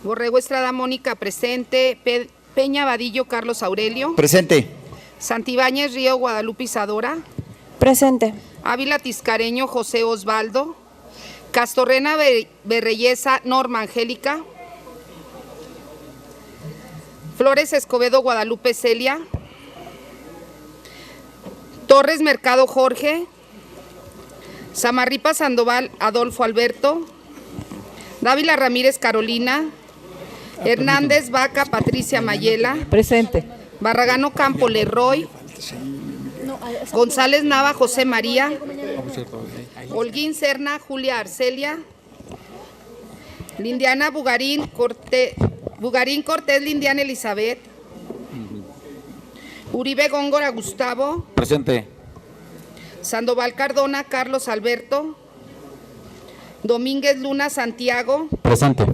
Borrego Estrada Mónica, presente. Peña Vadillo Carlos Aurelio. Presente. Santibáñez Río Guadalupe Isadora. Presente. Ávila Tiscareño José Osvaldo. Castorrena Berreyesa Norma Angélica. Flores Escobedo Guadalupe Celia. Torres Mercado Jorge. Samarripa Sandoval Adolfo Alberto. Dávila Ramírez Carolina. Hernández Vaca Patricia Mayela. Presente. Barragán Campo Leroy. González Nava José María. Holguín Serna Julia Arcelia. Lindiana Bugarín Cortés Lindiana Elizabeth. Uribe Góngora Gustavo. Presente. Sandoval Cardona Carlos Alberto. Domínguez Luna Santiago. Presente.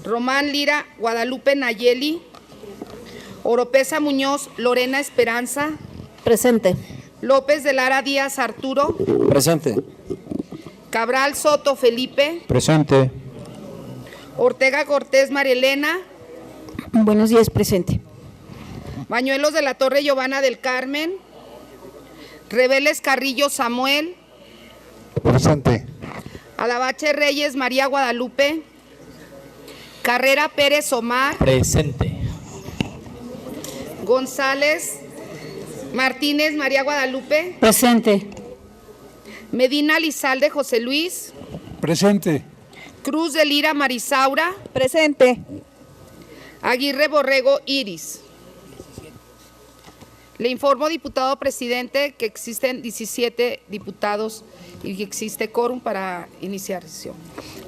Román Lira Guadalupe Nayeli. Oropesa Muñoz Lorena Esperanza. Presente. López de Lara Díaz Arturo. Presente. Cabral Soto Felipe. Presente. Ortega Cortés María Elena. Buenos días, presente. Bañuelos de la Torre Giovanna del Carmen. Reveles Carrillo Samuel. Presente. Alabache Reyes María Guadalupe. Carrera Pérez Omar. Presente. González Martínez María Guadalupe. Presente. Medina Lizalde José Luis. Presente. Cruz de Lira Marisaura. Presente. Aguirre Borrego Iris. Le informo, diputado presidente, que existen 17 diputados y que existe quórum para iniciar sesión.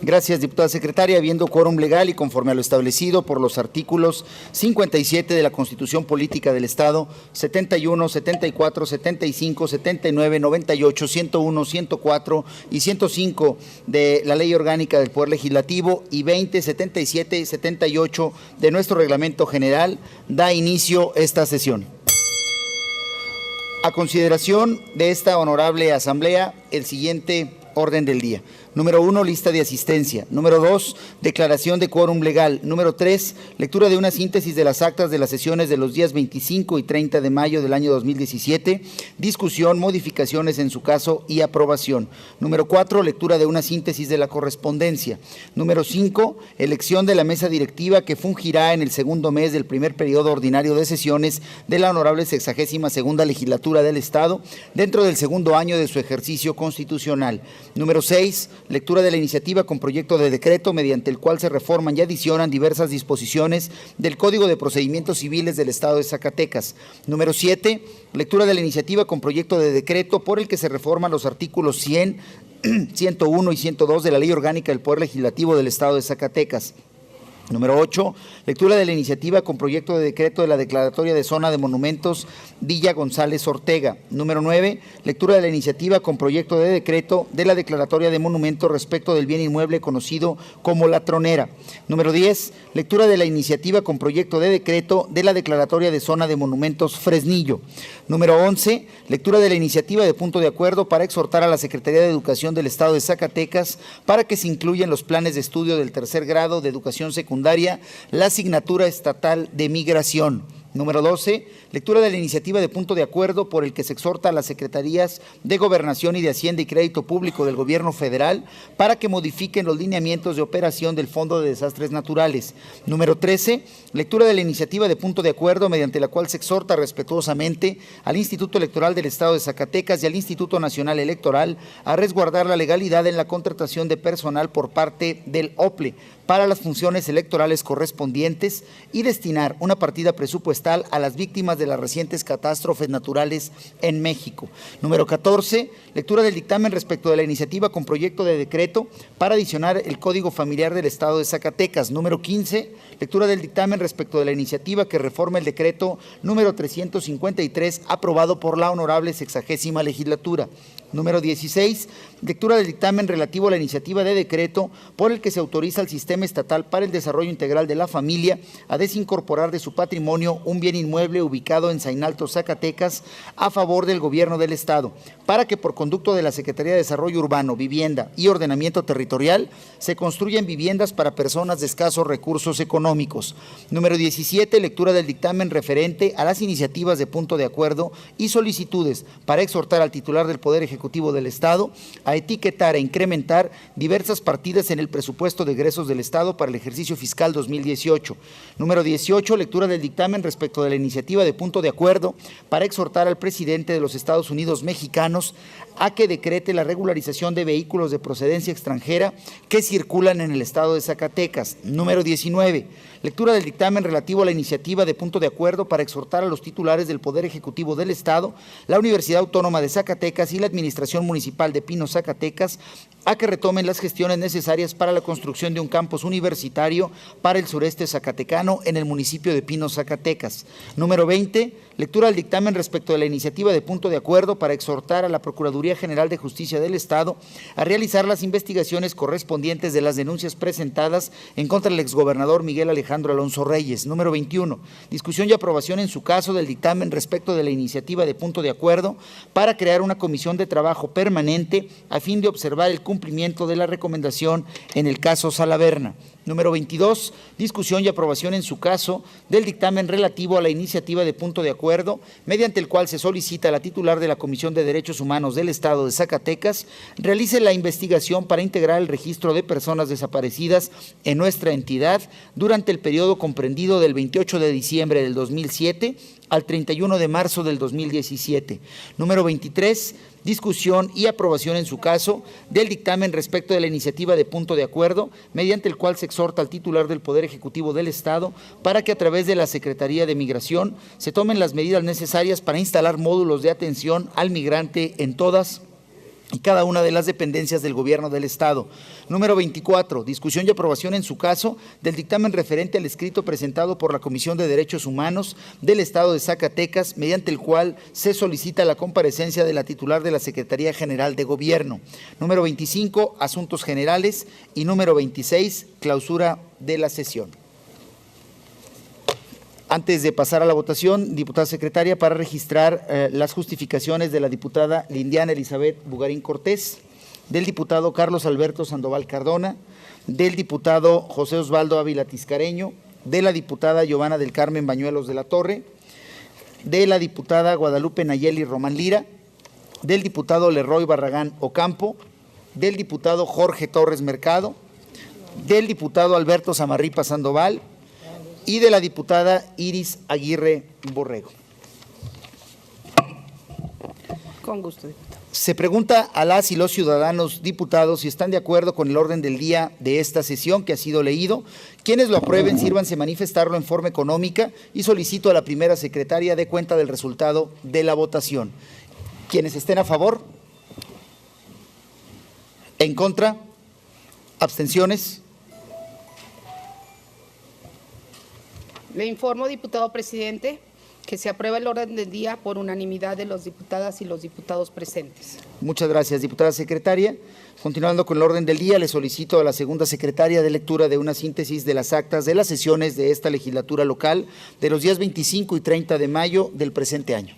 Gracias, diputada secretaria. Habiendo quórum legal y conforme a lo establecido por los artículos 57 de la Constitución Política del Estado, 71, 74, 75, 79, 98, 101, 104 y 105 de la Ley Orgánica del Poder Legislativo y 20, 77 y 78 de nuestro Reglamento General, da inicio esta sesión. A consideración de esta honorable asamblea, el siguiente orden del día. Número 1, lista de asistencia. Número 2, declaración de quórum legal. Número 3, lectura de una síntesis de las actas de las sesiones de los días 25 y 30 de mayo del año 2017, discusión, modificaciones en su caso y aprobación. Número 4, lectura de una síntesis de la correspondencia. Número 5, elección de la mesa directiva que fungirá en el segundo mes del primer periodo ordinario de sesiones de la honorable 62ª legislatura del Estado, dentro del segundo año de su ejercicio constitucional. Número 6, lectura de la iniciativa con proyecto de decreto mediante el cual se reforman y adicionan diversas disposiciones del Código de Procedimientos Civiles del Estado de Zacatecas. Número 7, lectura de la iniciativa con proyecto de decreto por el que se reforman los artículos 100, 101 y 102 de la Ley Orgánica del Poder Legislativo del Estado de Zacatecas. Número 8, lectura de la iniciativa con proyecto de decreto de la declaratoria de zona de monumentos Villa González Ortega. Número 9, lectura de la iniciativa con proyecto de decreto de la declaratoria de monumentos respecto del bien inmueble conocido como La Tronera. Número 10, lectura de la iniciativa con proyecto de decreto de la declaratoria de zona de monumentos Fresnillo. Número 11, lectura de la iniciativa de punto de acuerdo para exhortar a la Secretaría de Educación del Estado de Zacatecas para que se incluya en los planes de estudio del tercer grado de educación secundaria la asignatura estatal de migración. Número 12, lectura de la iniciativa de punto de acuerdo por el que se exhorta a las Secretarías de Gobernación y de Hacienda y Crédito Público del Gobierno Federal para que modifiquen los lineamientos de operación del Fondo de Desastres Naturales. Número 13, lectura de la iniciativa de punto de acuerdo mediante la cual se exhorta respetuosamente al Instituto Electoral del Estado de Zacatecas y al Instituto Nacional Electoral a resguardar la legalidad en la contratación de personal por parte del OPLE para las funciones electorales correspondientes y destinar una partida presupuestal a las víctimas de las recientes catástrofes naturales en México. Número 14, lectura del dictamen respecto de la iniciativa con proyecto de decreto para adicionar el Código Familiar del Estado de Zacatecas. Número 15, lectura del dictamen respecto de la iniciativa que reforma el decreto número 353 aprobado por la honorable 60ª legislatura. Número 16, lectura del dictamen relativo a la iniciativa de decreto por el que se autoriza al Sistema Estatal para el Desarrollo Integral de la Familia a desincorporar de su patrimonio un bien inmueble ubicado en Zainalto, Zacatecas, a favor del Gobierno del Estado, para que por conducto de la Secretaría de Desarrollo Urbano, Vivienda y Ordenamiento Territorial se construyan viviendas para personas de escasos recursos económicos. Número 17, lectura del dictamen referente a las iniciativas de punto de acuerdo y solicitudes para exhortar al titular del Poder Ejecutivo del Estado a etiquetar e incrementar diversas partidas en el presupuesto de egresos del Estado para el ejercicio fiscal 2018. Número 18, lectura del dictamen respecto de la iniciativa de punto de acuerdo para exhortar al presidente de los Estados Unidos mexicanos a que decrete la regularización de vehículos de procedencia extranjera que circulan en el Estado de Zacatecas. Número 19, lectura del dictamen relativo a la iniciativa de punto de acuerdo para exhortar a los titulares del Poder Ejecutivo del Estado, la Universidad Autónoma de Zacatecas y la Administración Municipal de Pinos, Zacatecas, a que retomen las gestiones necesarias para la construcción de un campus universitario para el sureste zacatecano en el municipio de Pinos, Zacatecas. Número 20, lectura del dictamen respecto de la iniciativa de punto de acuerdo para exhortar a la Procuraduría General de Justicia del Estado a realizar las investigaciones correspondientes de las denuncias presentadas en contra del exgobernador Miguel Alejandro Alonso Reyes. Número 21, discusión y aprobación en su caso del dictamen respecto de la iniciativa de punto de acuerdo para crear una comisión de trabajo permanente a fin de observar el cumplimiento de la recomendación en el caso Salaverna. Número 22, discusión y aprobación en su caso del dictamen relativo a la iniciativa de punto de acuerdo, mediante el cual se solicita a la titular de la Comisión de Derechos Humanos del Estado de Zacatecas realice la investigación para integrar el registro de personas desaparecidas en nuestra entidad durante el periodo comprendido del 28 de diciembre del 2007 al 31 de marzo del 2017. Número 23, discusión y aprobación en su caso del dictamen respecto de la iniciativa de punto de acuerdo, mediante el cual se exhorta al titular del Poder Ejecutivo del Estado para que a través de la Secretaría de Migración se tomen las medidas necesarias para instalar módulos de atención al migrante en todas y cada una de las dependencias del Gobierno del Estado. Número 24, discusión y aprobación en su caso del dictamen referente al escrito presentado por la Comisión de Derechos Humanos del Estado de Zacatecas, mediante el cual se solicita la comparecencia de la titular de la Secretaría General de Gobierno. Número 25, asuntos generales. Y número 26, clausura de la sesión. Antes de pasar a la votación, diputada secretaria, para registrar las justificaciones de la diputada Lindiana Elizabeth Bugarín Cortés, del diputado Carlos Alberto Sandoval Cardona, del diputado José Osvaldo Ávila Tiscareño, de la diputada Giovanna del Carmen Bañuelos de la Torre, de la diputada Guadalupe Nayeli Román Lira, del diputado Leroy Barragán Ocampo, del diputado Jorge Torres Mercado, del diputado Alberto Samarripa Sandoval y de la diputada Iris Aguirre Borrego. Con gusto, diputado. Se pregunta a las y los ciudadanos diputados si están de acuerdo con el orden del día de esta sesión que ha sido leído. Quienes lo aprueben, sírvanse manifestarlo en forma económica y solicito a la primera secretaria dé cuenta del resultado de la votación. Quienes estén a favor, en contra, abstenciones. Le informo, diputado presidente, que se aprueba el orden del día por unanimidad de las diputadas y los diputados presentes. Muchas gracias, diputada secretaria. Continuando con el orden del día, le solicito a la segunda secretaria de lectura de una síntesis de las actas de las sesiones de esta legislatura local de los días 25 y 30 de mayo del presente año.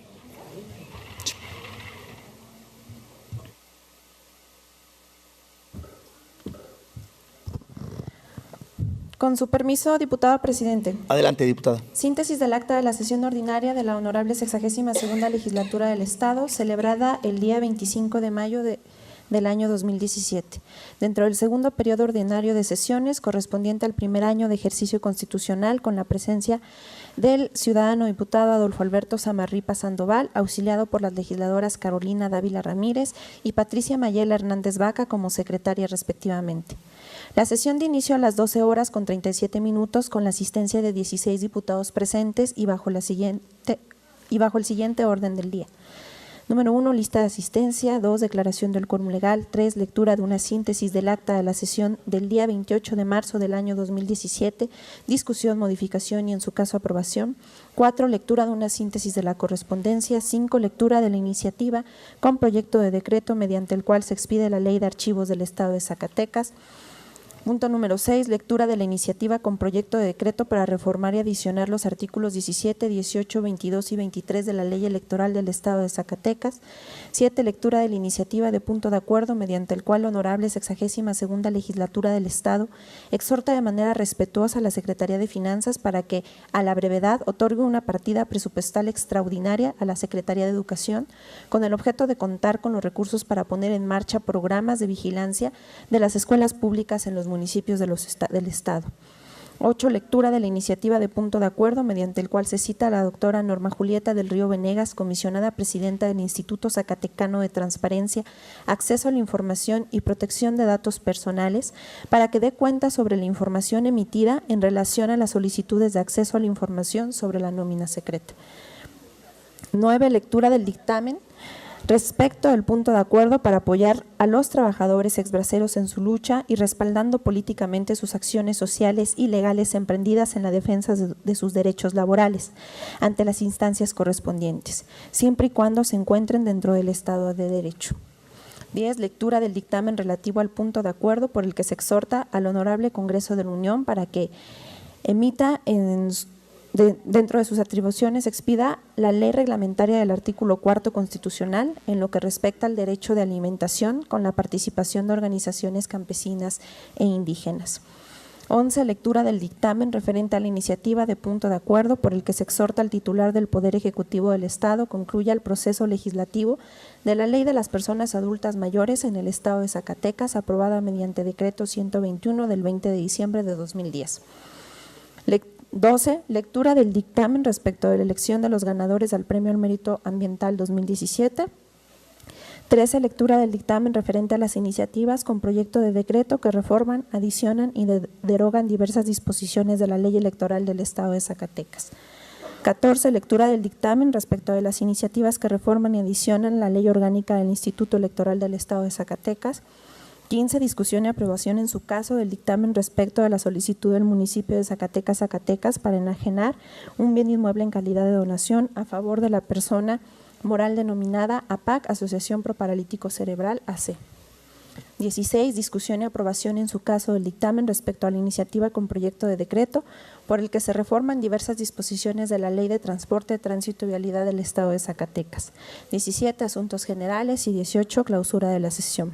Con su permiso, diputado presidente. Adelante, diputada. Síntesis del acta de la sesión ordinaria de la Honorable 62ª Legislatura del Estado, celebrada el día 25 de mayo del año 2017, dentro del segundo periodo ordinario de sesiones correspondiente al primer año de ejercicio constitucional, con la presencia del ciudadano diputado Adolfo Alberto Samarripa Sandoval, auxiliado por las legisladoras Carolina Dávila Ramírez y Patricia Mayela Hernández Vaca como secretaria respectivamente. La sesión de inicio a las 12 horas con 37 minutos con la asistencia de 16 diputados presentes y bajo el siguiente orden del día. Número 1, lista de asistencia. 2, declaración del quórum legal. 3, lectura de una síntesis del acta de la sesión del día 28 de marzo del año 2017, discusión, modificación y en su caso aprobación. 4, lectura de una síntesis de la correspondencia. 5, lectura de la iniciativa con proyecto de decreto mediante el cual se expide la Ley de Archivos del Estado de Zacatecas. Punto número 6, lectura de la iniciativa con proyecto de decreto para reformar y adicionar los artículos 17, 18, 22 y 23 de la Ley Electoral del Estado de Zacatecas. 7, lectura de la iniciativa de punto de acuerdo mediante el cual la Honorable 62ª Legislatura del Estado exhorta de manera respetuosa a la Secretaría de Finanzas para que, a la brevedad, otorgue una partida presupuestal extraordinaria a la Secretaría de Educación con el objeto de contar con los recursos para poner en marcha programas de vigilancia de las escuelas públicas en los municipios del Estado. 8, lectura de la iniciativa de punto de acuerdo mediante el cual se cita a la doctora Norma Julieta del Río Venegas, comisionada presidenta del Instituto Zacatecano de Transparencia, Acceso a la Información y Protección de Datos Personales, para que dé cuenta sobre la información emitida en relación a las solicitudes de acceso a la información sobre la nómina secreta. 9, lectura del dictamen respecto al punto de acuerdo para apoyar a los trabajadores exbraceros en su lucha y respaldando políticamente sus acciones sociales y legales emprendidas en la defensa de sus derechos laborales ante las instancias correspondientes, siempre y cuando se encuentren dentro del Estado de Derecho. 10, lectura del dictamen relativo al punto de acuerdo por el que se exhorta al Honorable Congreso de la Unión para que emita dentro de sus atribuciones expida la ley reglamentaria del artículo 4 constitucional en lo que respecta al derecho de alimentación con la participación de organizaciones campesinas e indígenas. 11, lectura del dictamen referente a la iniciativa de punto de acuerdo por el que se exhorta al titular del Poder Ejecutivo del Estado concluya el proceso legislativo de la Ley de las Personas Adultas Mayores en el Estado de Zacatecas, aprobada mediante Decreto 121 del 20 de diciembre de 2010. 12, lectura del dictamen respecto de la elección de los ganadores al Premio al Mérito Ambiental 2017. 13, lectura del dictamen referente a las iniciativas con proyecto de decreto que reforman, adicionan y derogan diversas disposiciones de la Ley Electoral del Estado de Zacatecas. 14, lectura del dictamen respecto de las iniciativas que reforman y adicionan la Ley Orgánica del Instituto Electoral del Estado de Zacatecas. 15, discusión y aprobación en su caso del dictamen respecto de la solicitud del municipio de Zacatecas para enajenar un bien inmueble en calidad de donación a favor de la persona moral denominada APAC, Asociación Pro Paralítico Cerebral, AC. 16, discusión y aprobación en su caso del dictamen respecto a la iniciativa con proyecto de decreto por el que se reforman diversas disposiciones de la Ley de Transporte, Tránsito y Vialidad del Estado de Zacatecas. 17, asuntos generales y 18, clausura de la sesión.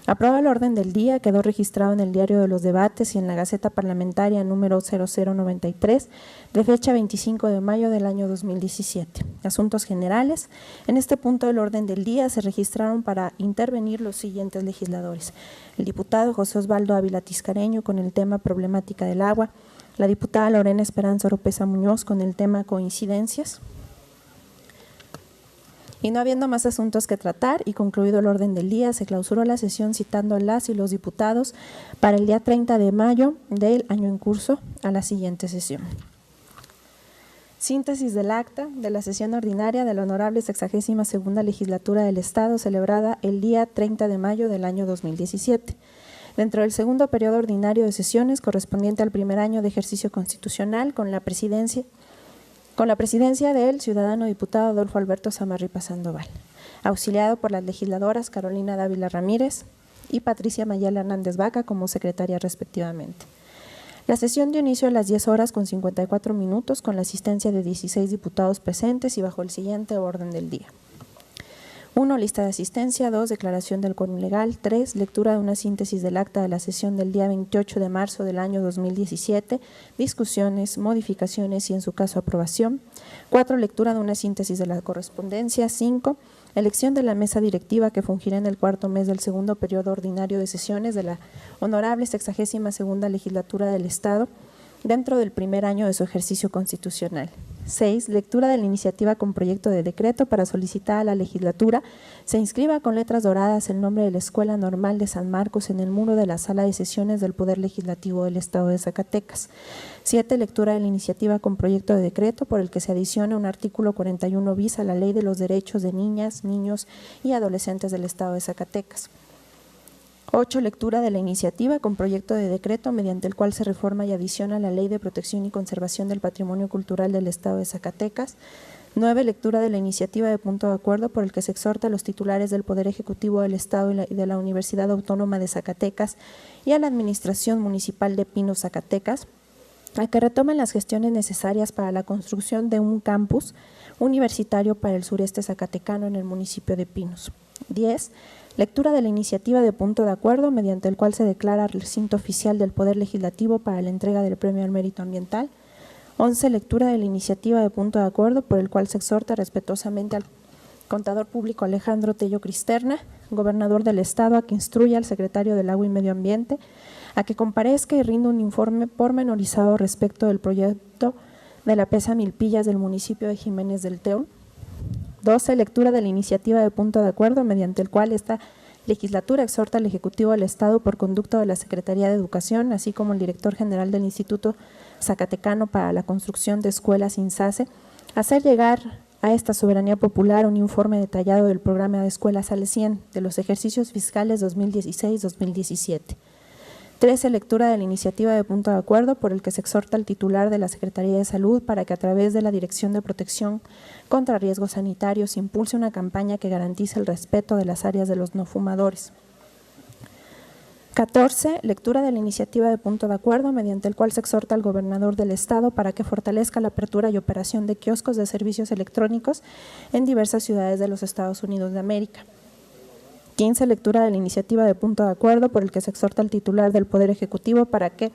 Aprueba el orden del día, quedó registrado en el Diario de los Debates y en la Gaceta Parlamentaria número 0093 de fecha 25 de mayo del año 2017. Asuntos generales. En este punto del orden del día se registraron para intervenir los siguientes legisladores: el diputado José Osvaldo Ávila Tiscareño con el tema problemática del agua, la diputada Lorena Esperanza Oropesa Muñoz con el tema coincidencias. Y no habiendo más asuntos que tratar y concluido el orden del día, se clausuró la sesión citando a las y los diputados para el día 30 de mayo del año en curso a la siguiente sesión. Síntesis del acta de la sesión ordinaria de la Honorable 62ª Legislatura del Estado celebrada el día 30 de mayo del año 2017. Dentro del segundo periodo ordinario de sesiones correspondiente al primer año de ejercicio constitucional con la presidencia del ciudadano diputado Adolfo Alberto Samarripa Sandoval, auxiliado por las legisladoras Carolina Dávila Ramírez y Patricia Mayela Hernández Vaca como secretaria respectivamente. La sesión dio inicio a las 10 horas con 54 minutos con la asistencia de 16 diputados presentes y bajo el siguiente orden del día. 1, lista de asistencia. 2, declaración del quórum legal. 3, lectura de una síntesis del acta de la sesión del día 28 de marzo del año 2017, discusiones, modificaciones y en su caso aprobación. 4, lectura de una síntesis de la correspondencia. 5, elección de la mesa directiva que fungirá en el cuarto mes del segundo periodo ordinario de sesiones de la Honorable 62ª Legislatura del Estado dentro del primer año de su ejercicio constitucional. 6. Lectura de la iniciativa con proyecto de decreto para solicitar a la legislatura se inscriba con letras doradas el nombre de la Escuela Normal de San Marcos en el muro de la sala de sesiones del Poder Legislativo del Estado de Zacatecas. 7. Lectura de la iniciativa con proyecto de decreto por el que se adiciona un artículo 41 bis a la Ley de los Derechos de Niñas, Niños y Adolescentes del Estado de Zacatecas. 8. Lectura de la iniciativa con proyecto de decreto mediante el cual se reforma y adiciona la Ley de Protección y Conservación del Patrimonio Cultural del Estado de Zacatecas. 9. Lectura de la iniciativa de punto de acuerdo por el que se exhorta a los titulares del Poder Ejecutivo del Estado y de la Universidad Autónoma de Zacatecas y a la Administración Municipal de Pinos, Zacatecas, a que retomen las gestiones necesarias para la construcción de un campus universitario para el sureste zacatecano en el municipio de Pinos. 10. Lectura de la iniciativa de punto de acuerdo mediante el cual se declara recinto oficial del Poder Legislativo para la entrega del Premio al Mérito Ambiental. 11. Lectura de la iniciativa de punto de acuerdo por el cual se exhorta respetuosamente al Contador Público Alejandro Tello Cristerna, gobernador del Estado, a que instruya al secretario del Agua y Medio Ambiente a que comparezca y rinda un informe pormenorizado respecto del proyecto de la presa Milpillas del municipio de Jiménez del Teón. 12. Lectura de la iniciativa de punto de acuerdo mediante el cual esta legislatura exhorta al Ejecutivo del Estado por conducto de la Secretaría de Educación, así como el director general del Instituto Zacatecano para la Construcción de Escuelas INSACE, a hacer llegar a esta soberanía popular un informe detallado del programa de escuelas al 100 de los ejercicios fiscales 2016-2017. 13. Lectura de la iniciativa de punto de acuerdo por el que se exhorta al titular de la Secretaría de Salud para que a través de la Dirección de Protección contra Riesgos Sanitarios impulse una campaña que garantice el respeto de las áreas de los no fumadores. 14. Lectura de la iniciativa de punto de acuerdo mediante el cual se exhorta al gobernador del Estado para que fortalezca la apertura y operación de kioscos de servicios electrónicos en diversas ciudades de los Estados Unidos de América. 15. Lectura de la iniciativa de punto de acuerdo por el que se exhorta al titular del Poder Ejecutivo para que,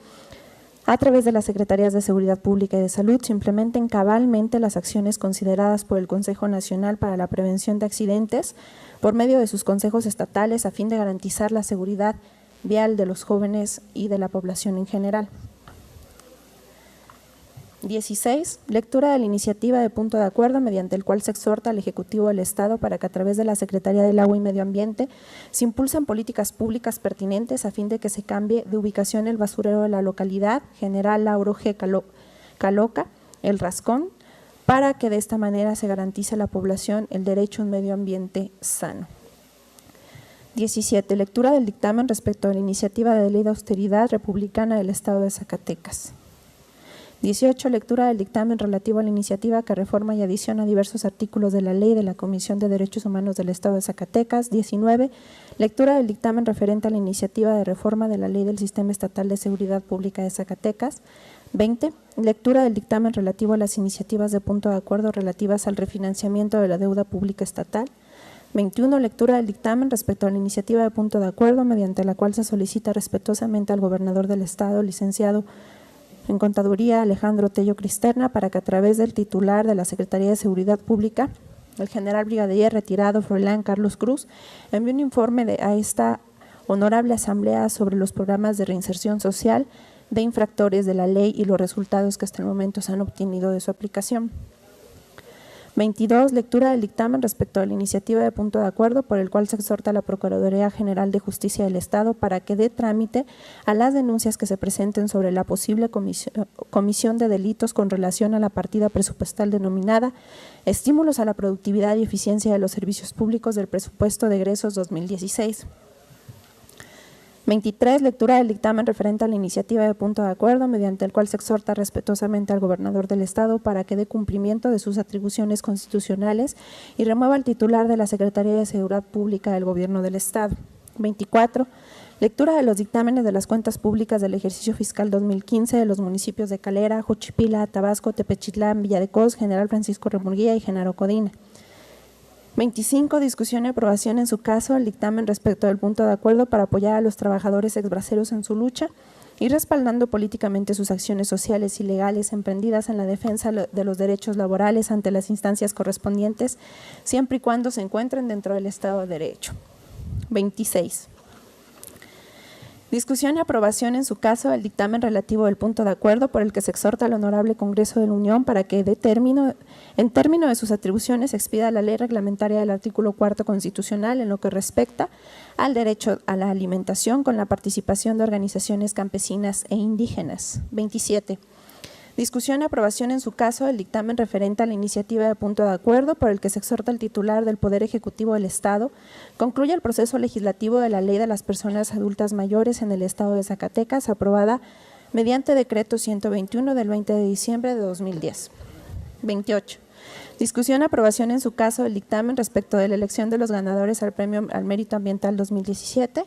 a través de las Secretarías de Seguridad Pública y de Salud, se implementen cabalmente las acciones consideradas por el Consejo Nacional para la Prevención de Accidentes por medio de sus consejos estatales a fin de garantizar la seguridad vial de los jóvenes y de la población en general. 16. Lectura de la iniciativa de punto de acuerdo mediante el cual se exhorta al Ejecutivo del Estado para que a través de la Secretaría del Agua y Medio Ambiente se impulsen políticas públicas pertinentes a fin de que se cambie de ubicación el basurero de la localidad General Lauro G. Caloca, El Rascón, para que de esta manera se garantice a la población el derecho a un medio ambiente sano. 17. Lectura del dictamen respecto a la iniciativa de ley de austeridad republicana del Estado de Zacatecas. 18. Lectura del dictamen relativo a la iniciativa que reforma y adiciona diversos artículos de la ley de la Comisión de Derechos Humanos del Estado de Zacatecas. 19. Lectura del dictamen referente a la iniciativa de reforma de la ley del Sistema Estatal de Seguridad Pública de Zacatecas. 20. Lectura del dictamen relativo a las iniciativas de punto de acuerdo relativas al refinanciamiento de la deuda pública estatal. 21. Lectura del dictamen respecto a la iniciativa de punto de acuerdo mediante la cual se solicita respetuosamente al gobernador del Estado, licenciado en Contaduría Alejandro Tello Cristerna, para que a través del titular de la Secretaría de Seguridad Pública, el general brigadier retirado Froilán Carlos Cruz, envíe un informe a esta honorable asamblea sobre los programas de reinserción social de infractores de la ley y los resultados que hasta el momento se han obtenido de su aplicación. 22. Lectura del dictamen respecto a la iniciativa de punto de acuerdo por el cual se exhorta a la Procuraduría General de Justicia del Estado para que dé trámite a las denuncias que se presenten sobre la posible comisión de delitos con relación a la partida presupuestal denominada Estímulos a la Productividad y Eficiencia de los Servicios Públicos del Presupuesto de Egresos 2016. 23. Lectura del dictamen referente a la iniciativa de punto de acuerdo mediante el cual se exhorta respetuosamente al gobernador del Estado para que dé cumplimiento de sus atribuciones constitucionales y remueva al titular de la Secretaría de Seguridad Pública del Gobierno del Estado. 24. Lectura de los dictámenes de las cuentas públicas del ejercicio fiscal 2015 de los municipios de Calera, Juchipila, Tabasco, Tepechitlán, Villa de Cos, General Francisco Remurguía y Genaro Codina. 25. Discusión y aprobación en su caso el dictamen respecto del punto de acuerdo para apoyar a los trabajadores exbraceros en su lucha y respaldando políticamente sus acciones sociales y legales emprendidas en la defensa de los derechos laborales ante las instancias correspondientes, siempre y cuando se encuentren dentro del Estado de Derecho. 26. Discusión y aprobación en su caso del dictamen relativo del punto de acuerdo por el que se exhorta al Honorable Congreso de la Unión para que en término de sus atribuciones expida la ley reglamentaria del artículo 4 constitucional en lo que respecta al derecho a la alimentación con la participación de organizaciones campesinas e indígenas. 27. Discusión y aprobación en su caso del dictamen referente a la iniciativa de punto de acuerdo por el que se exhorta al titular del Poder Ejecutivo del Estado concluya el proceso legislativo de la Ley de las Personas Adultas Mayores en el Estado de Zacatecas, aprobada mediante Decreto 121 del 20 de diciembre de 2010. 28. Discusión y aprobación en su caso del dictamen respecto de la elección de los ganadores al Premio al Mérito Ambiental 2017.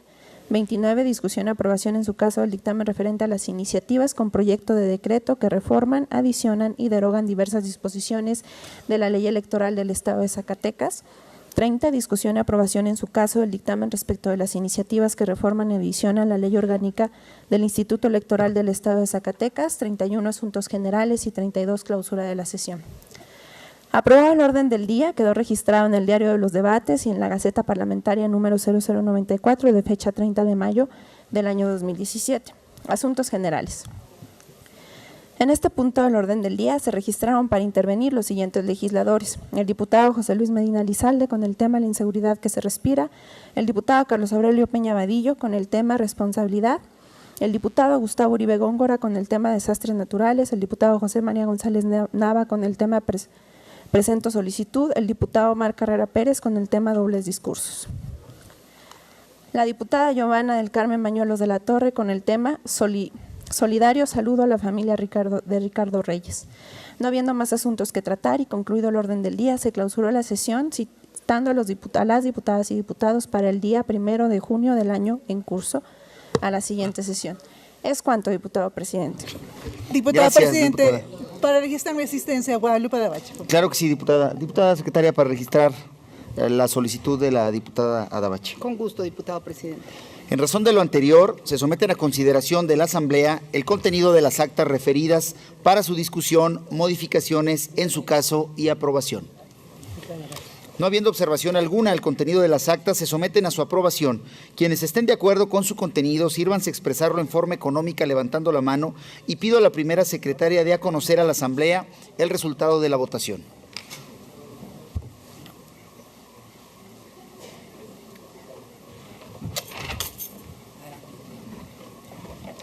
29. Discusión y aprobación en su caso del dictamen referente a las iniciativas con proyecto de decreto que reforman, adicionan y derogan diversas disposiciones de la Ley Electoral del Estado de Zacatecas. 30. Discusión y aprobación en su caso del dictamen respecto de las iniciativas que reforman y adicionan la Ley Orgánica del Instituto Electoral del Estado de Zacatecas. 31. Asuntos generales y 32. Clausura de la sesión. Aprobado el orden del día, quedó registrado en el Diario de los Debates y en la Gaceta Parlamentaria número 0094 de fecha 30 de mayo del año 2017. Asuntos generales. En este punto del orden del día se registraron para intervenir los siguientes legisladores: el diputado José Luis Medina Lizalde con el tema La inseguridad que se respira, el diputado Carlos Aurelio Peña Vadillo con el tema Responsabilidad, el diputado Gustavo Uribe Góngora con el tema Desastres naturales, el diputado José María González Nava con el tema Presento solicitud, el diputado Omar Carrera Pérez con el tema Dobles discursos. La diputada Giovanna del Carmen Bañuelos de la Torre con el tema Solidario saludo a la familia de Ricardo Reyes. No habiendo más asuntos que tratar y concluido el orden del día, se clausuró la sesión citando a las diputadas y diputados para el día 1 de junio del año en curso a la siguiente sesión. Es cuanto, diputado presidente. Diputado Gracias, presidente, diputada. para registrar mi asistencia, Guadalupe Adabache. Claro que sí, diputada. Diputada secretaria, para registrar la solicitud de la diputada Adabache. Con gusto, diputado presidente. En razón de lo anterior, se someten a consideración de la Asamblea el contenido de las actas referidas para su discusión, modificaciones en su caso y aprobación. No habiendo observación alguna al contenido de las actas, se someten a su aprobación. Quienes estén de acuerdo con su contenido, sírvanse a expresarlo en forma económica levantando la mano, y pido a la primera secretaria de a conocer a la Asamblea el resultado de la votación.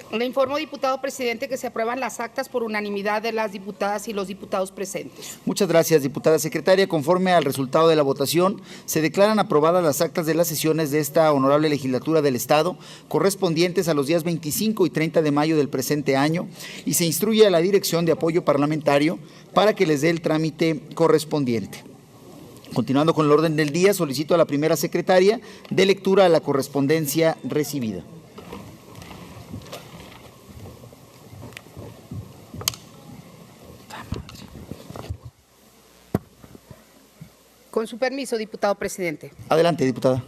Le informo, diputado presidente, que se aprueban las actas por unanimidad de las diputadas y los diputados presentes. Muchas gracias, diputada secretaria. Conforme al resultado de la votación, se declaran aprobadas las actas de las sesiones de esta honorable legislatura del Estado, correspondientes a los días 25 y 30 de mayo del presente año, y se instruye a la Dirección de Apoyo Parlamentario para que les dé el trámite correspondiente. Continuando con el orden del día, solicito a la primera secretaria de lectura a la correspondencia recibida. Con su permiso, diputado presidente. Adelante, diputada.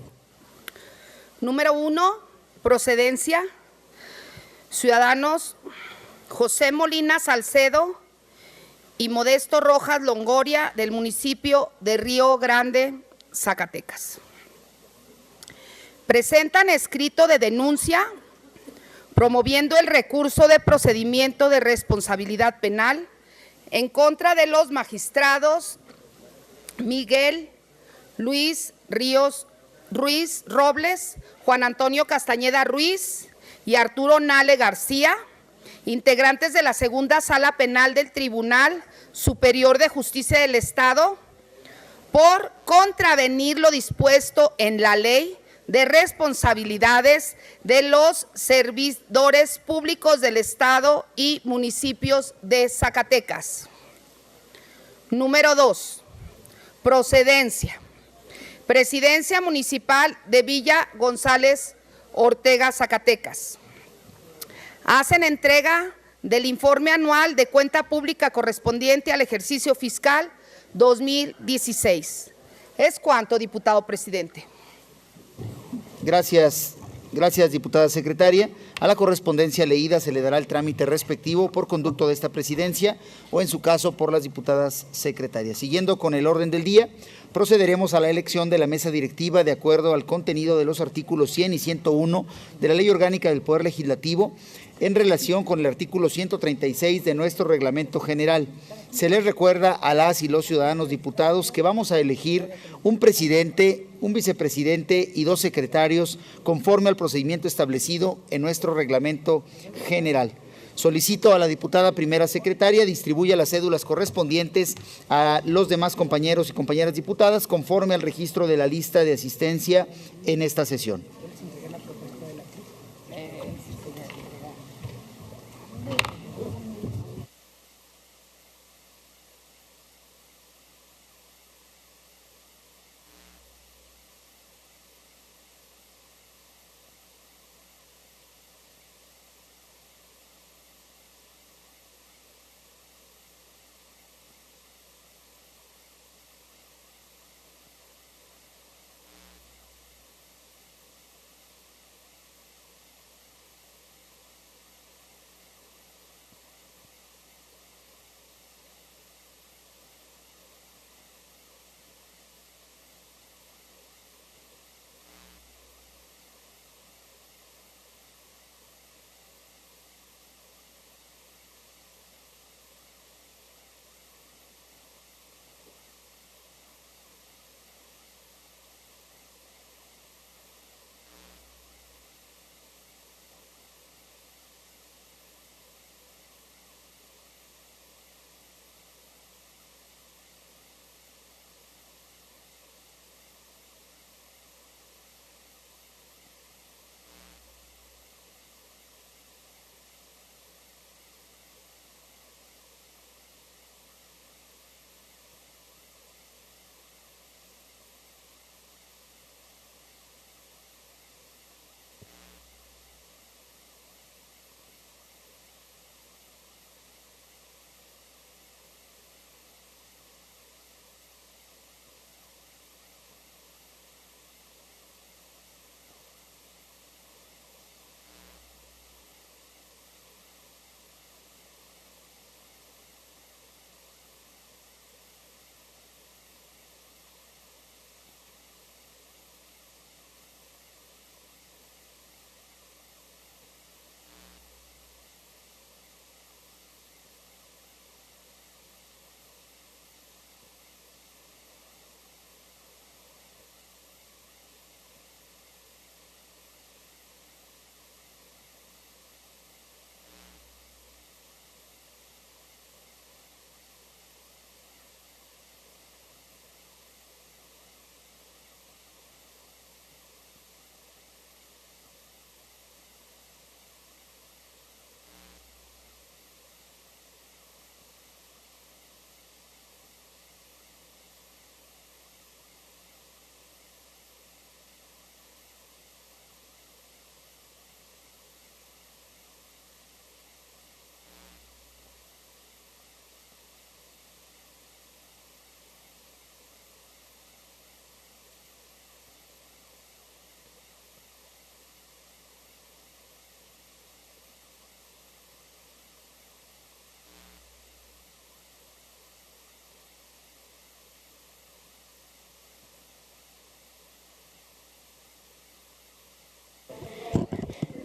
Número 1, procedencia. Ciudadanos José Molina Salcedo y Modesto Rojas Longoria, del municipio de Río Grande, Zacatecas. Presentan escrito de denuncia promoviendo el recurso de procedimiento de responsabilidad penal en contra de los magistrados Miguel Luis Ríos Ruiz Robles, Juan Antonio Castañeda Ruiz y Arturo Nale García, integrantes de la Segunda Sala Penal del Tribunal Superior de Justicia del Estado, por contravenir lo dispuesto en la Ley de Responsabilidades de los Servidores Públicos del Estado y municipios de Zacatecas. Número 2. Procedencia. Presidencia Municipal de Villa González Ortega, Zacatecas. Hacen entrega del informe anual de cuenta pública correspondiente al ejercicio fiscal 2016. Es cuanto, diputado presidente. Gracias, Gracias, diputada secretaria. A la correspondencia leída se le dará el trámite respectivo por conducto de esta presidencia o, en su caso, por las diputadas secretarias. Siguiendo con el orden del día, procederemos a la elección de la mesa directiva de acuerdo al contenido de los artículos 100 y 101 de la Ley Orgánica del Poder Legislativo en relación con el artículo 136 de nuestro reglamento general. Se les recuerda a las y los ciudadanos diputados que vamos a elegir un presidente, un vicepresidente y 2 secretarios conforme al procedimiento establecido en nuestro reglamento general. Solicito a la diputada primera secretaria distribuya las cédulas correspondientes a los demás compañeros y compañeras diputadas conforme al registro de la lista de asistencia en esta sesión.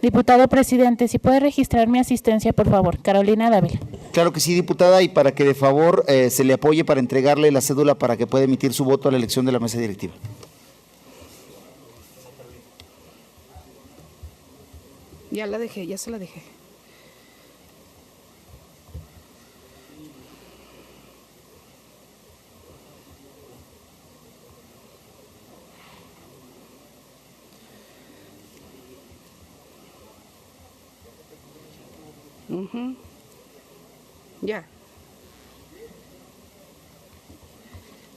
Diputado presidente, si puede registrar mi asistencia, por favor. Carolina Dávila. Claro que sí, diputada, y para que de favor se le apoye para entregarle la cédula para que pueda emitir su voto a la elección de la mesa directiva. Ya la dejé, ya se la dejé. Ya.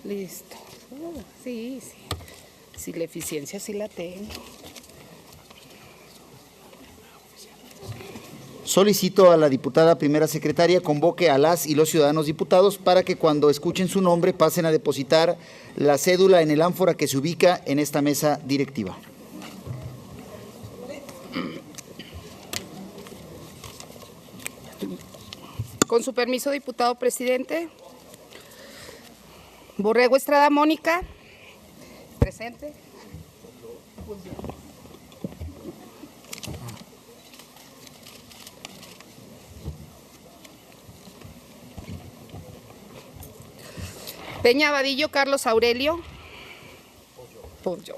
Listo. Sí, sí. Sí, la eficiencia sí la tengo. Solicito a la diputada primera secretaria convoque a las y los ciudadanos diputados para que cuando escuchen su nombre pasen a depositar la cédula en el ánfora que se ubica en esta mesa directiva. Con su permiso, diputado presidente. Borrego Estrada Mónica. Presente. Peña Vadillo Carlos Aurelio. Pues yo.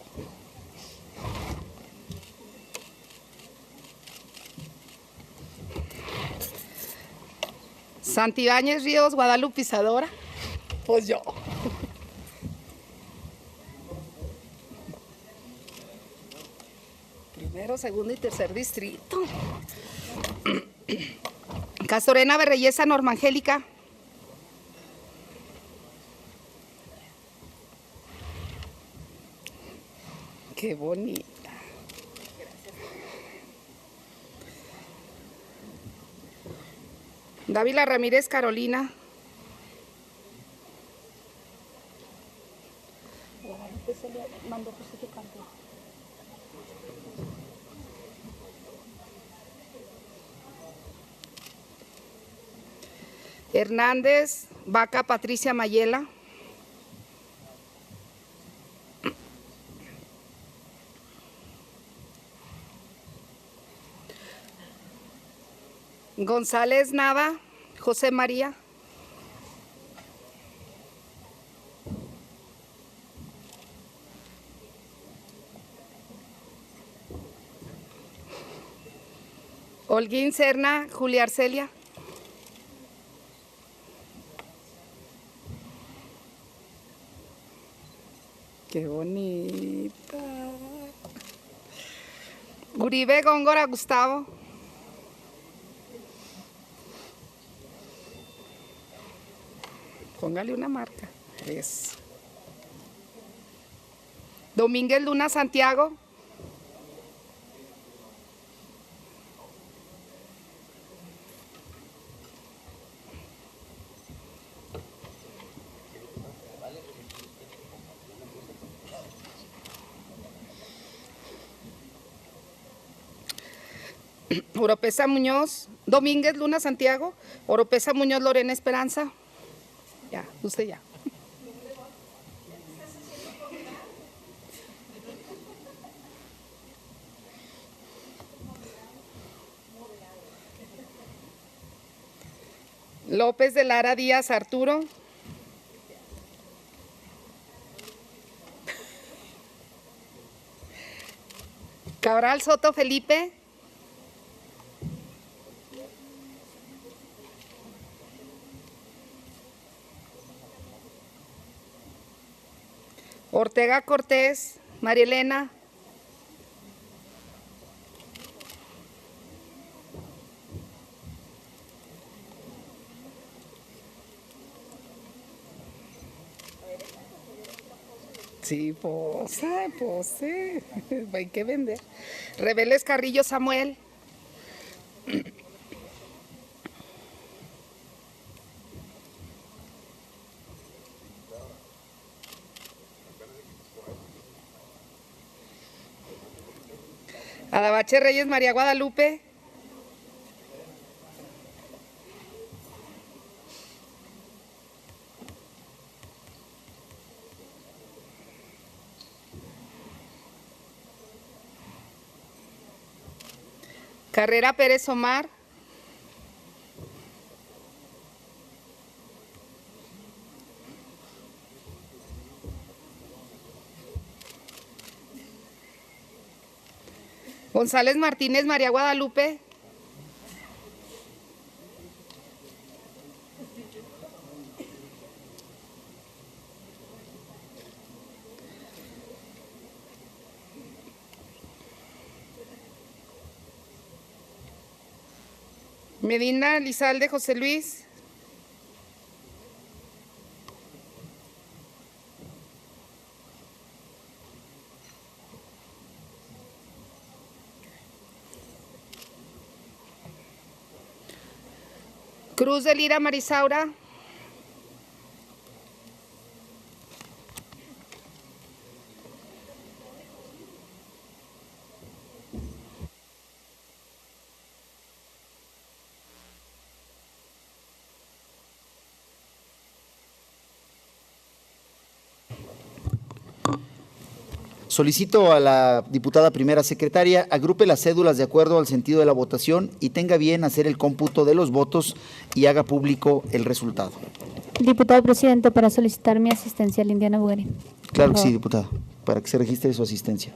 Santibáñez Ríos Guadalupe Isadora. Pues yo. Primero, segundo y tercer distrito. Castorena Berreyesa Norma Angélica. Qué bonita. Dávila Ramírez Carolina. Hernández Vaca Patricia Mayela. González Nava José María. Holguín Serna Julia Arcelia. Qué bonita. Uribe Góngora Gustavo. Póngale una marca. Eso. Domínguez Luna Santiago. Oropesa Muñoz, Domínguez Luna Santiago, Oropesa Muñoz Lorena Esperanza. Ya, usted ya. López de Lara Díaz Arturo. Cabral Soto Felipe. Ortega Cortés, María Elena. Sí, pose. Hay que vender. Rebeles Carrillo Samuel. Adabache Reyes María Guadalupe. Carrera Pérez Omar. González Martínez María Guadalupe. Medina Lizalde José Luis. Cruz de Lira Marisaura. Solicito a la diputada primera secretaria agrupe las cédulas de acuerdo al sentido de la votación y tenga bien hacer el cómputo de los votos y haga público el resultado. Diputado presidente, para solicitar mi asistencia, Lindiana Bugari. Claro que Por sí, favor. diputada, para que se registre su asistencia.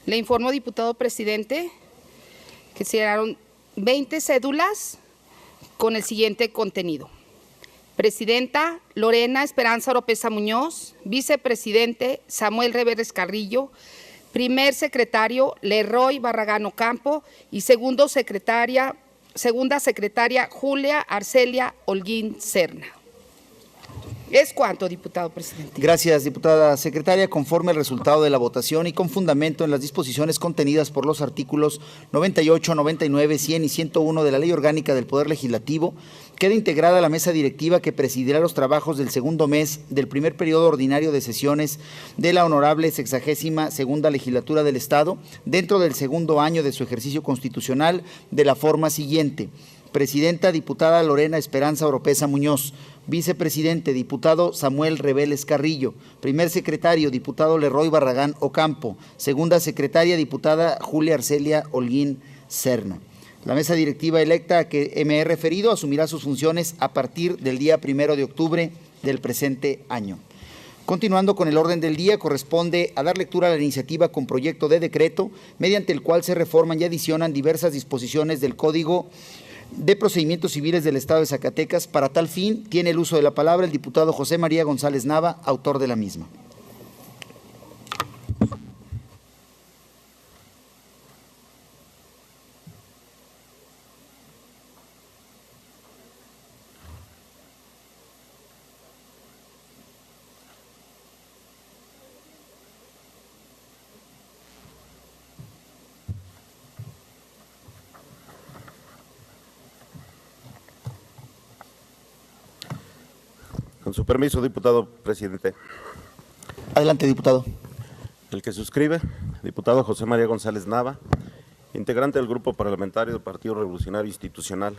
Le informo, diputado presidente, que se llenaron 20 cédulas con el siguiente contenido. Presidenta Lorena Esperanza Oropesa Muñoz, vicepresidente Samuel Reveles Carrillo, primer secretario Leroy Barragán Ocampo y segunda secretaria Julia Arcelia Holguín Serna. ¿Es cuánto, diputado presidente? Gracias, diputada secretaria. Conforme al resultado de la votación y con fundamento en las disposiciones contenidas por los artículos 98, 99, 100 y 101 de la Ley Orgánica del Poder Legislativo, queda integrada la mesa directiva que presidirá los trabajos del segundo mes del primer periodo ordinario de sesiones de la Honorable 62ª Legislatura del Estado, dentro del segundo año de su ejercicio constitucional, de la forma siguiente. Presidenta, diputada Lorena Esperanza Oropesa Muñoz. Vicepresidente, diputado Samuel Reveles Carrillo. Primer secretario, diputado Leroy Barragán Ocampo. Segunda secretaria, diputada Julia Arcelia Holguín Serna. La mesa directiva electa a que me he referido asumirá sus funciones a partir del día 1 de octubre del presente año. Continuando con el orden del día, corresponde a dar lectura a la iniciativa con proyecto de decreto, mediante el cual se reforman y adicionan diversas disposiciones del Código de Procedimientos Civiles del Estado de Zacatecas. Para tal fin, tiene el uso de la palabra el diputado José María González Nava, autor de la misma. Con su permiso, diputado presidente. Adelante, diputado. El que suscribe, diputado José María González Nava, integrante del Grupo Parlamentario del Partido Revolucionario Institucional,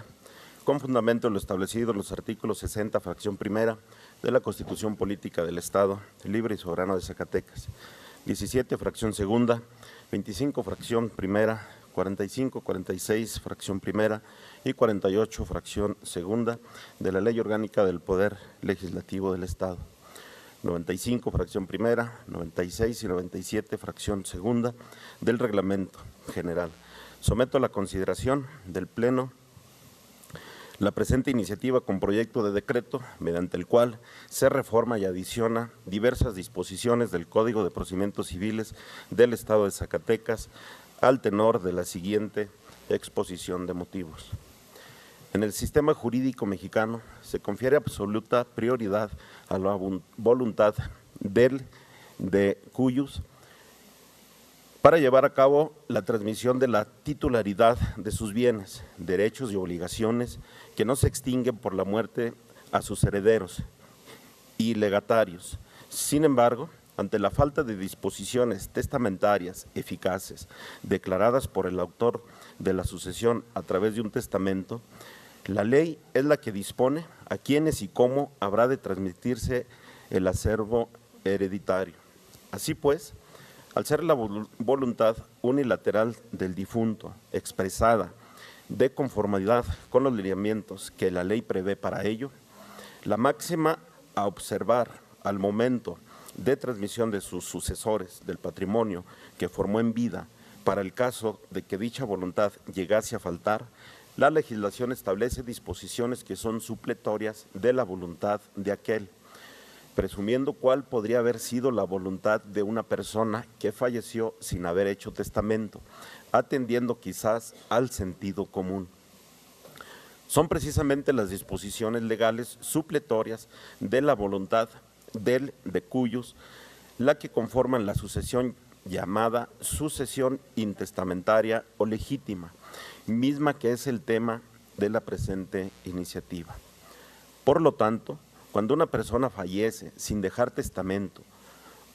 con fundamento en lo establecido en los artículos 60, fracción primera, de la Constitución Política del Estado Libre y Soberano de Zacatecas, 17, fracción segunda, 25, fracción primera, 45, 46, fracción primera y 48, fracción segunda de la Ley Orgánica del Poder Legislativo del Estado. 95, fracción primera, 96 y 97, fracción segunda del Reglamento General. Someto a la consideración del Pleno la presente iniciativa con proyecto de decreto mediante el cual se reforma y adiciona diversas disposiciones del Código de Procedimientos Civiles del Estado de Zacatecas al tenor de la siguiente exposición de motivos. En el sistema jurídico mexicano se confiere absoluta prioridad a la voluntad de cuyos para llevar a cabo la transmisión de la titularidad de sus bienes, derechos y obligaciones que no se extinguen por la muerte a sus herederos y legatarios. Sin embargo, ante la falta de disposiciones testamentarias eficaces declaradas por el autor de la sucesión a través de un testamento, la ley es la que dispone a quiénes y cómo habrá de transmitirse el acervo hereditario. Así pues, al ser la voluntad unilateral del difunto expresada de conformidad con los lineamientos que la ley prevé para ello, la máxima a observar al momento de transmisión de sus sucesores del patrimonio que formó en vida, para el caso de que dicha voluntad llegase a faltar, la legislación establece disposiciones que son supletorias de la voluntad de aquel, presumiendo cuál podría haber sido la voluntad de una persona que falleció sin haber hecho testamento, atendiendo quizás al sentido común. Son precisamente las disposiciones legales supletorias de la voluntad de cuyos la que conforman la sucesión llamada sucesión intestamentaria o legítima, misma que es el tema de la presente iniciativa. Por lo tanto, cuando una persona fallece sin dejar testamento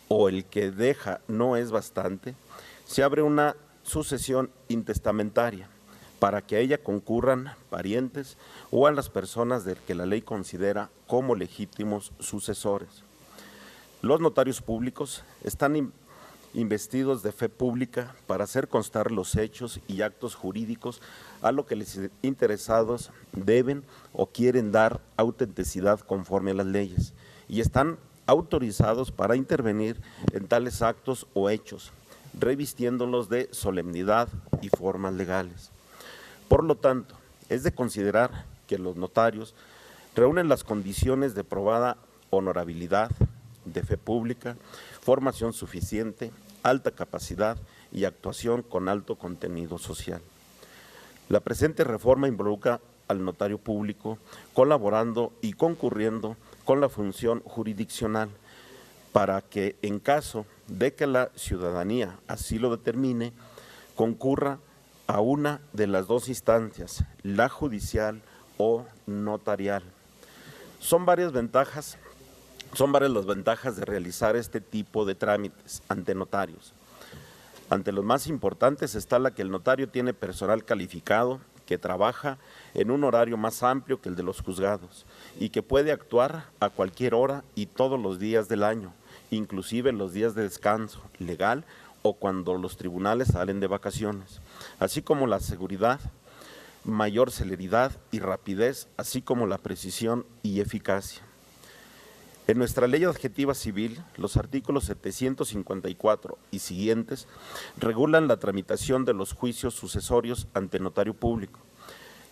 o el que deja no es bastante, se abre una sucesión intestamentaria para que a ella concurran parientes o a las personas del que la ley considera como legítimos sucesores. Los notarios públicos están investidos de fe pública para hacer constar los hechos y actos jurídicos a lo que los interesados deben o quieren dar autenticidad conforme a las leyes, y están autorizados para intervenir en tales actos o hechos, revistiéndolos de solemnidad y formas legales. Por lo tanto, es de considerar que los notarios reúnen las condiciones de probada honorabilidad, de fe pública, formación suficiente, alta capacidad y actuación con alto contenido social. La presente reforma involucra al notario público colaborando y concurriendo con la función jurisdiccional para que, en caso de que la ciudadanía así lo determine, concurra a una de las dos instancias, la judicial o notarial. Son varias las ventajas de realizar este tipo de trámites ante notarios. Ante los más importantes está la que el notario tiene personal calificado que trabaja en un horario más amplio que el de los juzgados y que puede actuar a cualquier hora y todos los días del año, inclusive en los días de descanso legal o cuando los tribunales salen de vacaciones, así como la seguridad, mayor celeridad y rapidez, así como la precisión y eficacia. En nuestra ley adjetiva civil, los artículos 754 y siguientes regulan la tramitación de los juicios sucesorios ante notario público.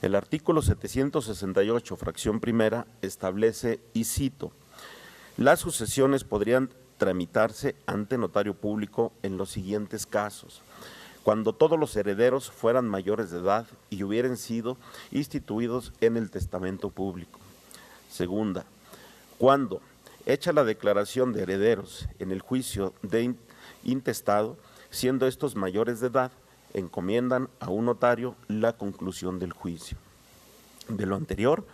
El artículo 768, fracción primera, establece, y cito, las sucesiones podrían tramitarse ante notario público en los siguientes casos: cuando todos los herederos fueran mayores de edad y hubieran sido instituidos en el testamento público. Segunda, cuando, hecha la declaración de herederos en el juicio de intestado, siendo estos mayores de edad, encomiendan a un notario la conclusión del juicio. De lo anterior,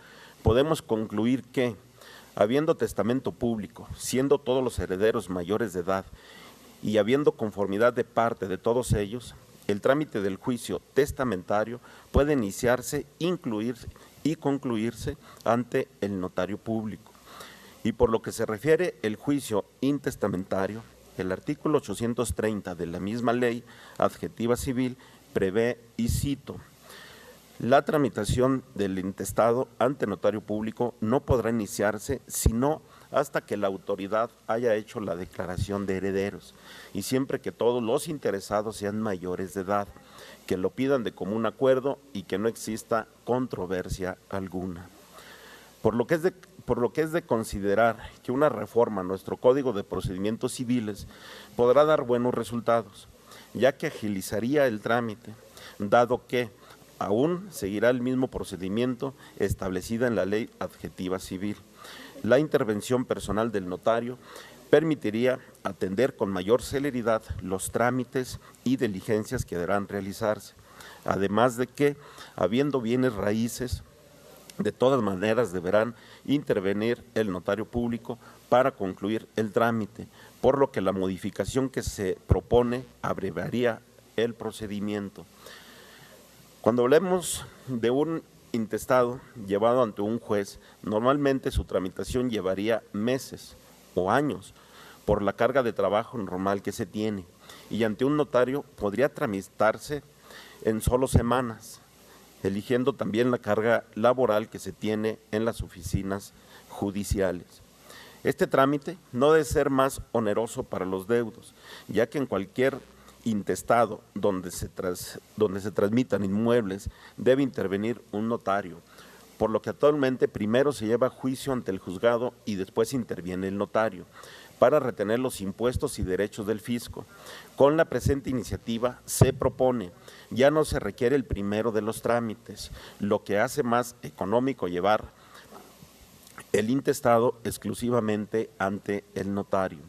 podemos concluir que, habiendo testamento público, siendo todos los herederos mayores de edad y habiendo conformidad de parte de todos ellos, el trámite del juicio testamentario puede iniciarse, incluirse y concluirse ante el notario público. Y por lo que se refiere el juicio intestamentario, el artículo 830 de la misma ley adjetiva civil prevé, y cito, la tramitación del intestado ante notario público no podrá iniciarse sino hasta que la autoridad haya hecho la declaración de herederos y siempre que todos los interesados sean mayores de edad, que lo pidan de común acuerdo y que no exista controversia alguna. Por lo que es de considerar que una reforma a nuestro Código de Procedimientos Civiles podrá dar buenos resultados, ya que agilizaría el trámite, dado que aún seguirá el mismo procedimiento establecido en la Ley Adjetiva Civil. La intervención personal del notario permitiría atender con mayor celeridad los trámites y diligencias que deberán realizarse, además de que, habiendo bienes raíces, de todas maneras deberán intervenir el notario público para concluir el trámite, por lo que la modificación que se propone abreviaría el procedimiento. Cuando hablemos de un intestado llevado ante un juez, normalmente su tramitación llevaría meses o años por la carga de trabajo normal que se tiene, y ante un notario podría tramitarse en solo semanas, eligiendo también la carga laboral que se tiene en las oficinas judiciales. Este trámite no debe ser más oneroso para los deudos, ya que en cualquier intestado donde se transmitan inmuebles debe intervenir un notario, por lo que actualmente primero se lleva juicio ante el juzgado y después interviene el notario para retener los impuestos y derechos del fisco. Con la presente iniciativa se propone, ya no se requiere el primero de los trámites, lo que hace más económico llevar el intestado exclusivamente ante el notario.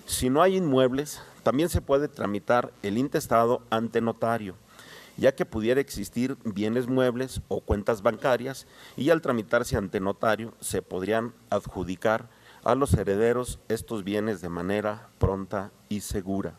Si no hay inmuebles, también se puede tramitar el intestado ante notario, ya que pudiera existir bienes muebles o cuentas bancarias y al tramitarse ante notario se podrían adjudicar a los herederos estos bienes de manera pronta y segura.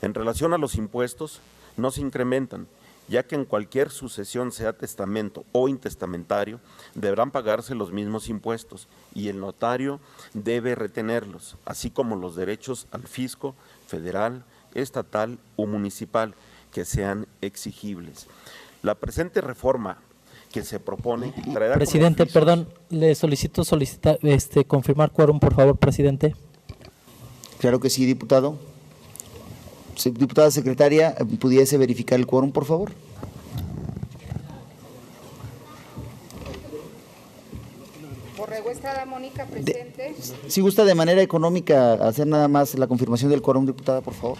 En relación a los impuestos, no se incrementan, ya que en cualquier sucesión, sea testamento o intestamentario, deberán pagarse los mismos impuestos y el notario debe retenerlos, así como los derechos al fisco federal, estatal o municipal que sean exigibles. La presente reforma que se propone traerá Presidente, perdón, le solicito confirmar quórum, por favor, presidente. Claro que sí, diputado. Diputada secretaria, ¿pudiese verificar el quórum, por favor? Borrego Estrada Mónica, presente. Si gusta de manera económica hacer nada más la confirmación del quórum, diputada, por favor.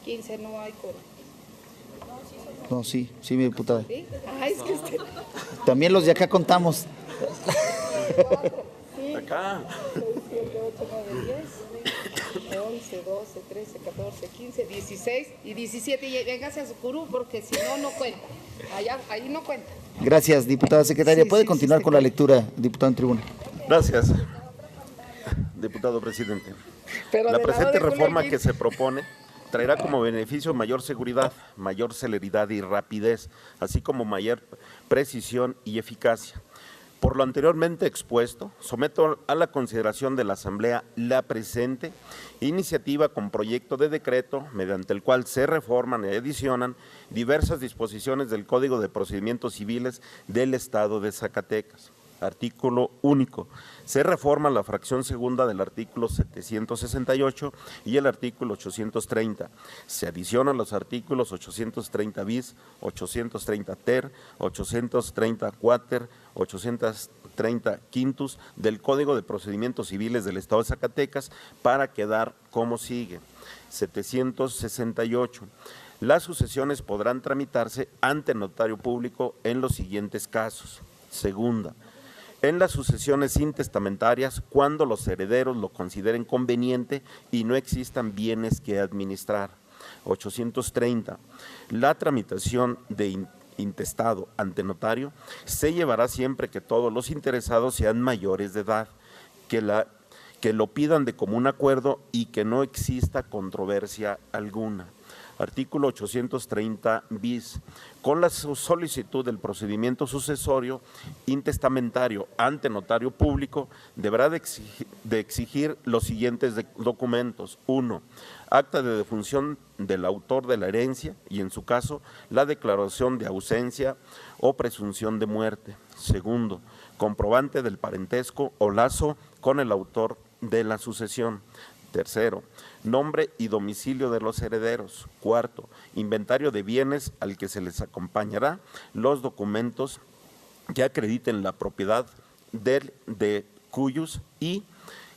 15, no hay quórum. No, sí, mi diputada. ¿Sí? Ay, es que usted... También los de acá contamos. Acá. 6, 7, 8, 9, 10, 11, 12, 13, 14, 15, 16 y 17. Y véngase a su curú porque si no, no cuenta. Ahí no cuenta. Gracias, diputada secretaria. Sí, ¿Puede sí, continuar sí, con la lectura, diputado en tribuna? Gracias, diputado presidente. Pero La del lado presente de Julio reforma Gil. que se propone traerá como beneficio mayor seguridad, mayor celeridad y rapidez, así como mayor precisión y eficacia. Por lo anteriormente expuesto, someto a la consideración de la Asamblea la presente iniciativa con proyecto de decreto mediante el cual se reforman y adicionan diversas disposiciones del Código de Procedimientos Civiles del Estado de Zacatecas. Artículo único. Se reforma la fracción segunda del artículo 768 y el artículo 830. Se adicionan los artículos 830 bis, 830 ter, 830 quater, 830 quintus del Código de Procedimientos Civiles del Estado de Zacatecas para quedar como sigue. 768. Las sucesiones podrán tramitarse ante notario público en los siguientes casos. Segunda, en las sucesiones intestamentarias cuando los herederos lo consideren conveniente y no existan bienes que administrar. 830. La tramitación de intestado ante notario se llevará siempre que todos los interesados sean mayores de edad, que lo pidan de común acuerdo y que no exista controversia alguna. Artículo 830 bis. Con la solicitud del procedimiento sucesorio intestamentario ante notario público, deberá de exigir los siguientes documentos. 1. Acta de defunción del autor de la herencia y, en su caso, la declaración de ausencia o presunción de muerte. Segundo, comprobante del parentesco o lazo con el autor de la sucesión. Tercero, nombre y domicilio de los herederos. Cuarto, inventario de bienes al que se les acompañará los documentos que acrediten la propiedad de cuyos. Y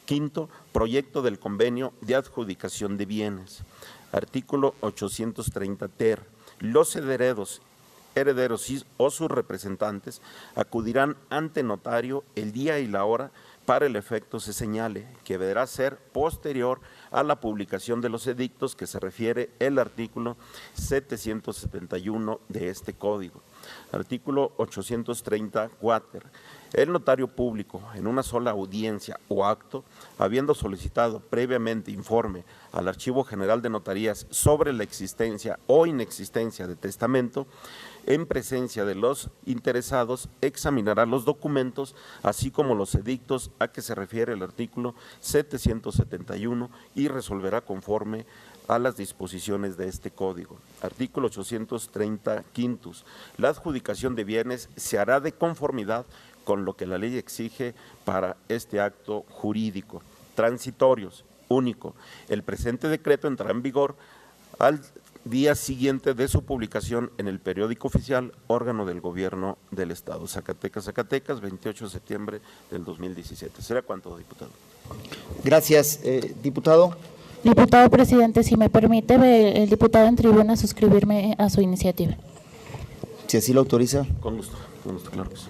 quinto, proyecto del convenio de adjudicación de bienes. Artículo 830 ter. Los herederos o sus representantes acudirán ante notario el día y la hora para el efecto se señale, que deberá ser posterior a la publicación de los edictos que se refiere el artículo 771 de este código. Artículo 830 quater. El notario público, en una sola audiencia o acto, habiendo solicitado previamente informe al Archivo General de Notarías sobre la existencia o inexistencia de testamento, en presencia de los interesados, examinará los documentos, así como los edictos a que se refiere el artículo 771 y resolverá conforme a las disposiciones de este código. Artículo 830 quintus. La adjudicación de bienes se hará de conformidad con lo que la ley exige para este acto jurídico. Transitorios. Único. El presente decreto entrará en vigor al día siguiente de su publicación en el periódico oficial, órgano del Gobierno del Estado. Zacatecas, 28 de septiembre del 2017. ¿Será cuánto, diputado? Gracias, diputado. Diputado presidente, si me permite, el diputado en tribuna suscribirme a su iniciativa. Si así lo autoriza. Con gusto, claro que sí.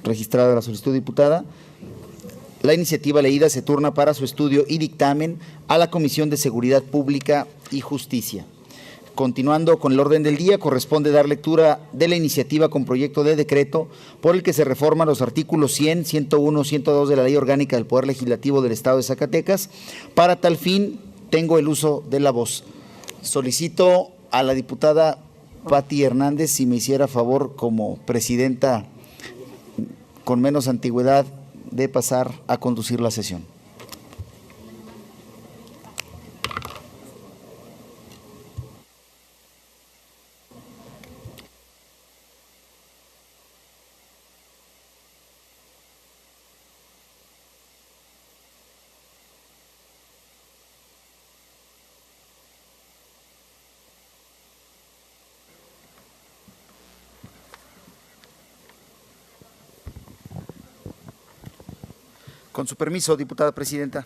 Registrada la solicitud, diputada. La iniciativa leída se turna para su estudio y dictamen a la Comisión de Seguridad Pública y Justicia. Continuando con el orden del día, corresponde dar lectura de la iniciativa con proyecto de decreto por el que se reforman los artículos 100, 101, 102 de la Ley Orgánica del Poder Legislativo del Estado de Zacatecas. Para tal fin, tengo el uso de la voz. Solicito a la diputada Pati Hernández si me hiciera favor, como presidenta con menos antigüedad, de pasar a conducir la sesión. Con su permiso, diputada presidenta.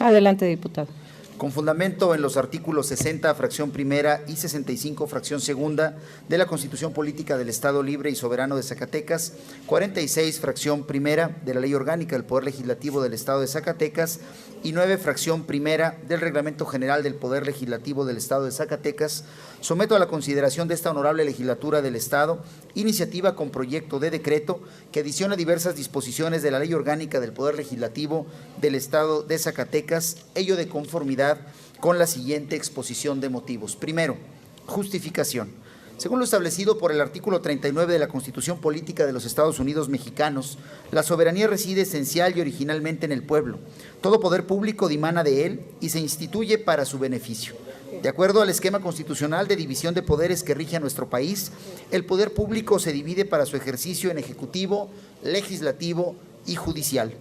Adelante, diputado. Con fundamento en los artículos 60, fracción primera, y 65, fracción segunda, de la Constitución Política del Estado Libre y Soberano de Zacatecas, 46, fracción primera, de la Ley Orgánica del Poder Legislativo del Estado de Zacatecas, y 9, fracción primera, del Reglamento General del Poder Legislativo del Estado de Zacatecas, someto a la consideración de esta honorable legislatura del Estado iniciativa con proyecto de decreto que adiciona diversas disposiciones de la Ley Orgánica del Poder Legislativo del Estado de Zacatecas, ello de conformidad con la siguiente exposición de motivos. Primero, justificación. Según lo establecido por el artículo 39 de la Constitución Política de los Estados Unidos Mexicanos, la soberanía reside esencial y originalmente en el pueblo. Todo poder público dimana de él y se instituye para su beneficio. De acuerdo al esquema constitucional de división de poderes que rige a nuestro país, el poder público se divide para su ejercicio en ejecutivo, legislativo y judicial.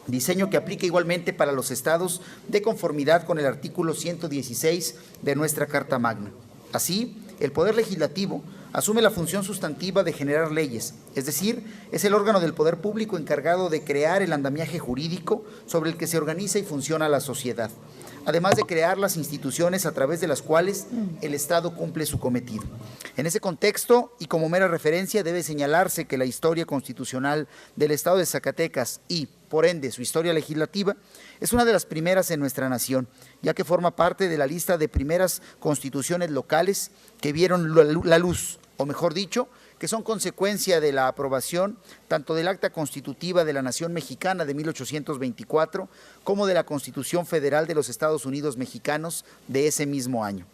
Diseño que aplica igualmente para los estados de conformidad con el artículo 116 de nuestra Carta Magna. Así, el Poder Legislativo asume la función sustantiva de generar leyes, es decir, es el órgano del poder público encargado de crear el andamiaje jurídico sobre el que se organiza y funciona la sociedad, además de crear las instituciones a través de las cuales el Estado cumple su cometido. En ese contexto, y como mera referencia, debe señalarse que la historia constitucional del Estado de Zacatecas y, por ende, su historia legislativa, es una de las primeras en nuestra nación, ya que forma parte de la lista de primeras constituciones locales que vieron la luz, o mejor dicho, que son consecuencia de la aprobación tanto del Acta Constitutiva de la Nación Mexicana de 1824 como de la Constitución Federal de los Estados Unidos Mexicanos de ese mismo año.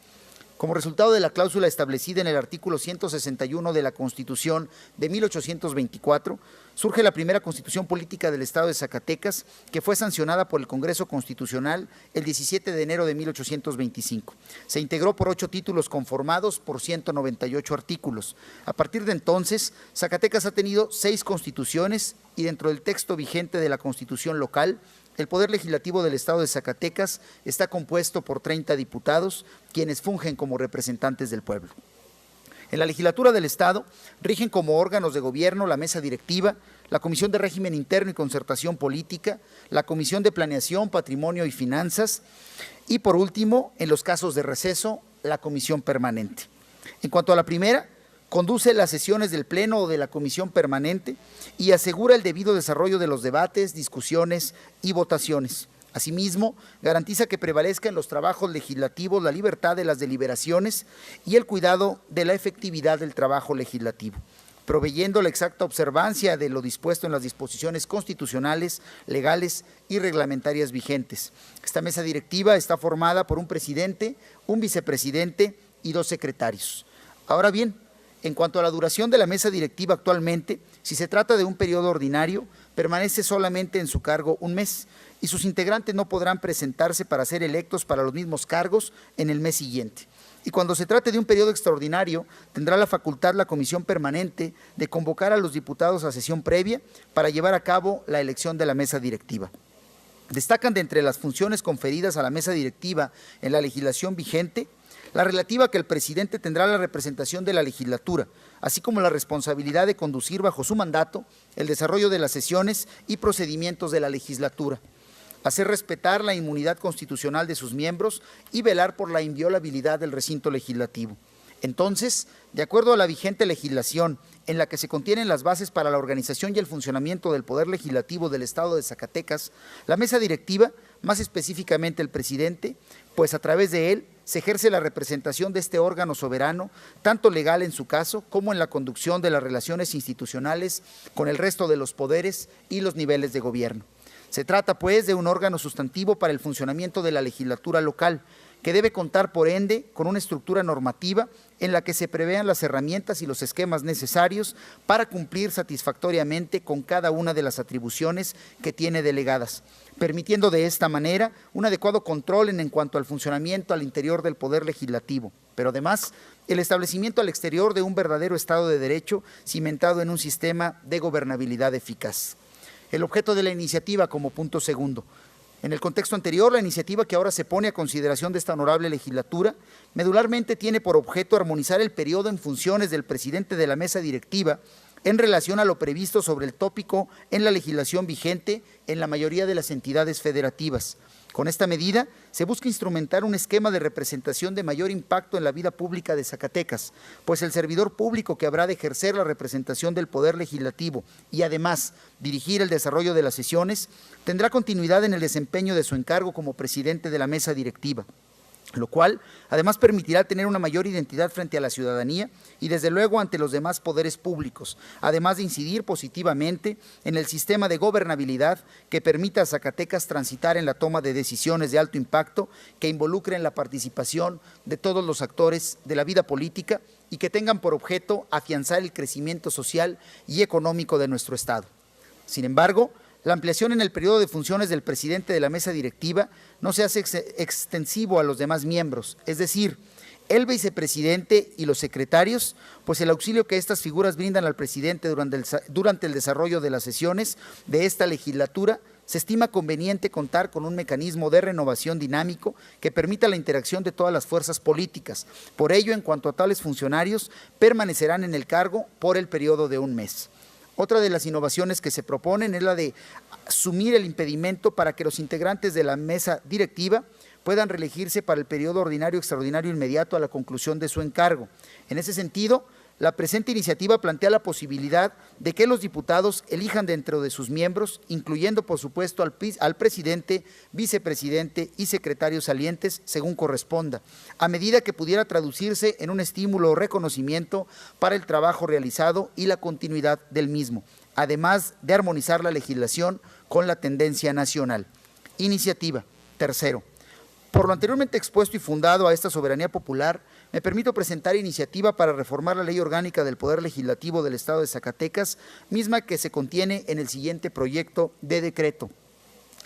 Como resultado de la cláusula establecida en el artículo 161 de la Constitución de 1824, surge la primera Constitución Política del Estado de Zacatecas, que fue sancionada por el Congreso Constitucional el 17 de enero de 1825. Se integró por 8 títulos conformados por 198 artículos. A partir de entonces, Zacatecas ha tenido 6 constituciones y dentro del texto vigente de la Constitución local, el Poder Legislativo del Estado de Zacatecas está compuesto por 30 diputados, quienes fungen como representantes del pueblo. En la legislatura del Estado rigen como órganos de gobierno la mesa directiva, la Comisión de Régimen Interno y Concertación Política, la Comisión de Planeación, Patrimonio y Finanzas y, por último, en los casos de receso, la Comisión Permanente. En cuanto a la primera, conduce las sesiones del Pleno o de la Comisión Permanente y asegura el debido desarrollo de los debates, discusiones y votaciones. Asimismo, garantiza que prevalezca en los trabajos legislativos la libertad de las deliberaciones y el cuidado de la efectividad del trabajo legislativo, proveyendo la exacta observancia de lo dispuesto en las disposiciones constitucionales, legales y reglamentarias vigentes. Esta mesa directiva está formada por un presidente, un vicepresidente y 2 secretarios. Ahora bien, en cuanto a la duración de la mesa directiva actualmente, si se trata de un periodo ordinario, permanece solamente en su cargo un mes y sus integrantes no podrán presentarse para ser electos para los mismos cargos en el mes siguiente. Y cuando se trate de un periodo extraordinario, tendrá la facultad la Comisión Permanente de convocar a los diputados a sesión previa para llevar a cabo la elección de la mesa directiva. Destacan de entre las funciones conferidas a la mesa directiva en la legislación vigente, la relativa a que el presidente tendrá la representación de la legislatura, así como la responsabilidad de conducir bajo su mandato el desarrollo de las sesiones y procedimientos de la legislatura, hacer respetar la inmunidad constitucional de sus miembros y velar por la inviolabilidad del recinto legislativo. Entonces, de acuerdo a la vigente legislación en la que se contienen las bases para la organización y el funcionamiento del Poder Legislativo del Estado de Zacatecas, la mesa directiva, más específicamente el presidente, pues a través de él se ejerce la representación de este órgano soberano, tanto legal en su caso como en la conducción de las relaciones institucionales con el resto de los poderes y los niveles de gobierno. Se trata, pues, de un órgano sustantivo para el funcionamiento de la legislatura local, que debe contar, por ende, con una estructura normativa en la que se prevean las herramientas y los esquemas necesarios para cumplir satisfactoriamente con cada una de las atribuciones que tiene delegadas, permitiendo de esta manera un adecuado control en cuanto al funcionamiento al interior del Poder Legislativo, pero además el establecimiento al exterior de un verdadero Estado de Derecho cimentado en un sistema de gobernabilidad eficaz. El objeto de la iniciativa como punto segundo. En el contexto anterior, la iniciativa que ahora se pone a consideración de esta honorable legislatura, medularmente tiene por objeto armonizar el periodo en funciones del presidente de la mesa directiva en relación a lo previsto sobre el tópico en la legislación vigente en la mayoría de las entidades federativas. Con esta medida se busca instrumentar un esquema de representación de mayor impacto en la vida pública de Zacatecas, pues el servidor público que habrá de ejercer la representación del Poder Legislativo y además dirigir el desarrollo de las sesiones, tendrá continuidad en el desempeño de su encargo como presidente de la mesa directiva, lo cual además permitirá tener una mayor identidad frente a la ciudadanía y desde luego ante los demás poderes públicos, además de incidir positivamente en el sistema de gobernabilidad que permita a Zacatecas transitar en la toma de decisiones de alto impacto que involucren la participación de todos los actores de la vida política y que tengan por objeto afianzar el crecimiento social y económico de nuestro Estado. Sin embargo, la ampliación en el periodo de funciones del presidente de la mesa directiva no se hace extensivo a los demás miembros, es decir, el vicepresidente y los secretarios, pues el auxilio que estas figuras brindan al presidente durante el desarrollo de las sesiones de esta legislatura, se estima conveniente contar con un mecanismo de renovación dinámico que permita la interacción de todas las fuerzas políticas. Por ello, en cuanto a tales funcionarios, permanecerán en el cargo por el periodo de un mes. Otra de las innovaciones que se proponen es la de asumir el impedimento para que los integrantes de la mesa directiva puedan reelegirse para el periodo ordinario extraordinario inmediato a la conclusión de su encargo. En ese sentido, la presente iniciativa plantea la posibilidad de que los diputados elijan dentro de sus miembros, incluyendo por supuesto al presidente, vicepresidente y secretarios salientes, según corresponda, a medida que pudiera traducirse en un estímulo o reconocimiento para el trabajo realizado y la continuidad del mismo, además de armonizar la legislación con la tendencia nacional. Iniciativa. Tercero. Por lo anteriormente expuesto y fundado a esta soberanía popular, me permito presentar iniciativa para reformar la Ley Orgánica del Poder Legislativo del Estado de Zacatecas, misma que se contiene en el siguiente proyecto de decreto.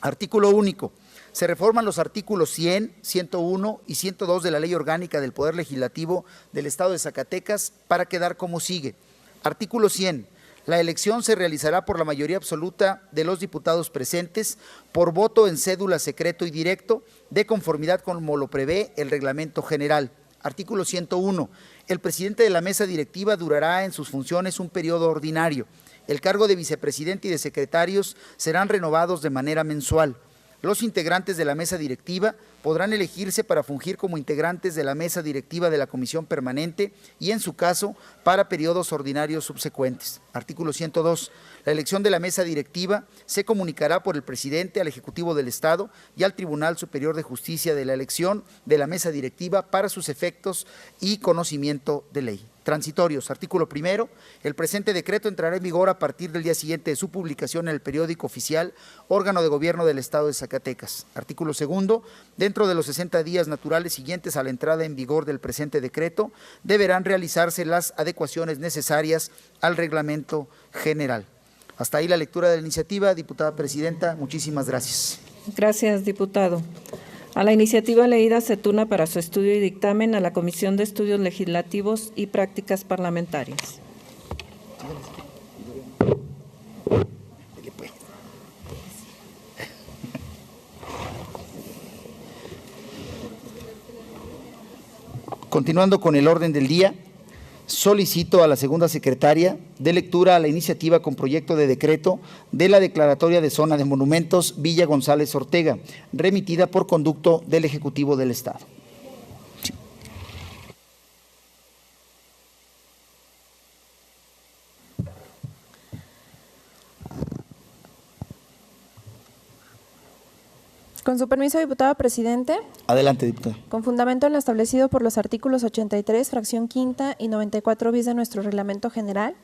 Artículo único. Se reforman los artículos 100, 101 y 102 de la Ley Orgánica del Poder Legislativo del Estado de Zacatecas para quedar como sigue. Artículo 100. La elección se realizará por la mayoría absoluta de los diputados presentes por voto en cédula secreto y directo, de conformidad como lo prevé el Reglamento General. Artículo 101. El presidente de la mesa directiva durará en sus funciones un periodo ordinario. El cargo de vicepresidente y de secretarios serán renovados de manera mensual. Los integrantes de la mesa directiva podrán elegirse para fungir como integrantes de la mesa directiva de la Comisión Permanente y, en su caso, para periodos ordinarios subsecuentes. Artículo 102. La elección de la mesa directiva se comunicará por el presidente al Ejecutivo del Estado y al Tribunal Superior de Justicia de la elección de la mesa directiva para sus efectos y conocimiento de ley. Transitorios. Artículo primero. El presente decreto entrará en vigor a partir del día siguiente de su publicación en el periódico oficial, órgano de gobierno del Estado de Zacatecas. Artículo segundo. Dentro de los 60 días naturales siguientes a la entrada en vigor del presente decreto, deberán realizarse las adecuaciones necesarias al reglamento general. Hasta ahí la lectura de la iniciativa. Diputada presidenta, muchísimas gracias. Gracias, diputado. A la iniciativa leída se turna para su estudio y dictamen a la Comisión de Estudios Legislativos y Prácticas Parlamentarias. Continuando con el orden del día, solicito a la segunda secretaria de lectura a la iniciativa con proyecto de decreto de la declaratoria de zona de monumentos Villa González Ortega, remitida por conducto del Ejecutivo del Estado. Sí. Con su permiso, diputado presidente. Adelante, diputada. Con fundamento en lo establecido por los artículos 83, fracción quinta y 94 bis de nuestro reglamento general,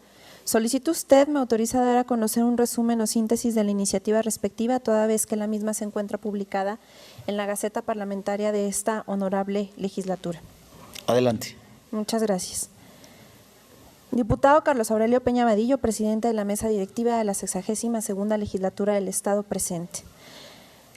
solicito usted me autoriza a dar a conocer un resumen o síntesis de la iniciativa respectiva, toda vez que la misma se encuentra publicada en la Gaceta Parlamentaria de esta honorable legislatura. Adelante. Muchas gracias. Diputado Carlos Aurelio Peña Vadillo, presidente de la mesa directiva de la 62ª legislatura del Estado presente.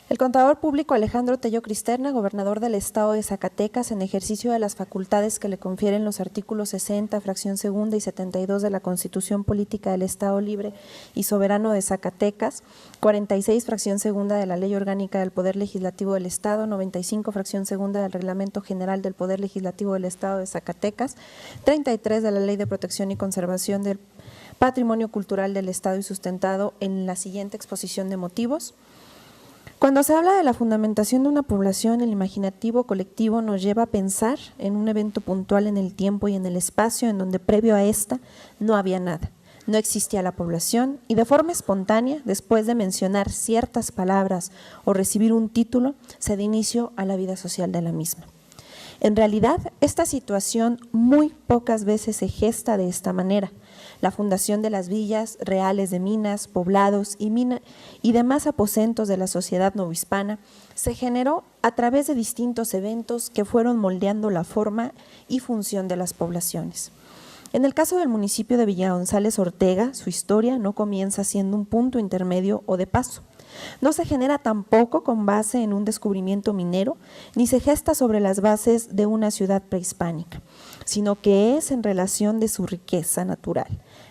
El contador público Alejandro Tello Cristerna, gobernador del Estado de Zacatecas, en ejercicio de las facultades que le confieren los artículos 60, fracción segunda y 72 de la Constitución Política del Estado Libre y Soberano de Zacatecas, 46, fracción segunda de la Ley Orgánica del Poder Legislativo del Estado, 95, fracción segunda del Reglamento General del Poder Legislativo del Estado de Zacatecas, 33 de la Ley de Protección y Conservación del Patrimonio Cultural del Estado y sustentado en la siguiente exposición de motivos. Cuando se habla de la fundamentación de una población, el imaginativo colectivo nos lleva a pensar en un evento puntual en el tiempo y en el espacio en donde previo a esta no había nada, no existía la población y de forma espontánea, después de mencionar ciertas palabras o recibir un título, se da inicio a la vida social de la misma. En realidad, esta situación muy pocas veces se gesta de esta manera. La fundación de las villas reales de minas, poblados y demás aposentos de la sociedad novohispana se generó a través de distintos eventos que fueron moldeando la forma y función de las poblaciones. En el caso del municipio de Villa González Ortega, su historia no comienza siendo un punto intermedio o de paso. No se genera tampoco con base en un descubrimiento minero, ni se gesta sobre las bases de una ciudad prehispánica, sino que es en relación de su riqueza natural,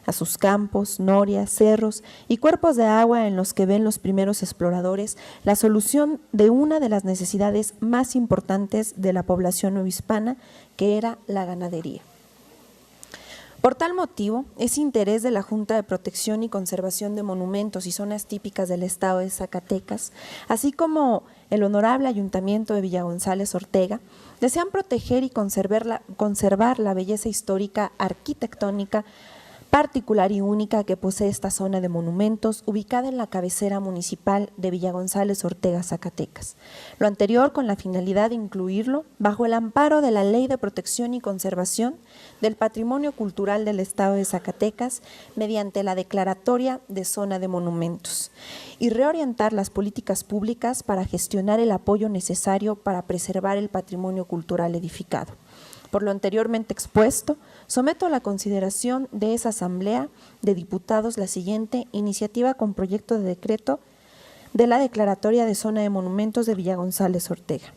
a sus campos, norias, cerros y cuerpos de agua en los que ven los primeros exploradores la solución de una de las necesidades más importantes de la población novohispana, que era la ganadería. Por tal motivo, es interés de la Junta de Protección y Conservación de Monumentos y Zonas Típicas del Estado de Zacatecas, así como el Honorable Ayuntamiento de Villa González Ortega, desean proteger y conservar la belleza histórica arquitectónica particular y única que posee esta zona de monumentos ubicada en la cabecera municipal de Villa González Ortega, Zacatecas. Lo anterior con la finalidad de incluirlo bajo el amparo de la Ley de Protección y Conservación del Patrimonio Cultural del Estado de Zacatecas mediante la declaratoria de zona de monumentos y reorientar las políticas públicas para gestionar el apoyo necesario para preservar el patrimonio cultural edificado. Por lo anteriormente expuesto, someto a la consideración de esa Asamblea de Diputados la siguiente iniciativa con proyecto de decreto de la declaratoria de zona de monumentos de Villa González Ortega.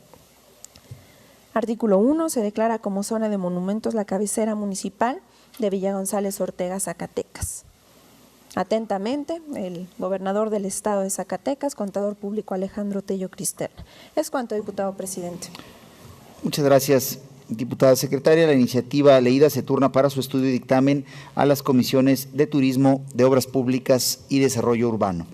Artículo 1. Se declara como zona de monumentos la cabecera municipal de Villa González Ortega, Zacatecas. Atentamente, el gobernador del estado de Zacatecas, contador público Alejandro Tello Cristerna. Es cuanto, diputado presidente. Muchas gracias, diputada secretaria. La iniciativa leída se turna para su estudio y dictamen a las comisiones de Turismo, de Obras Públicas y Desarrollo Urbano.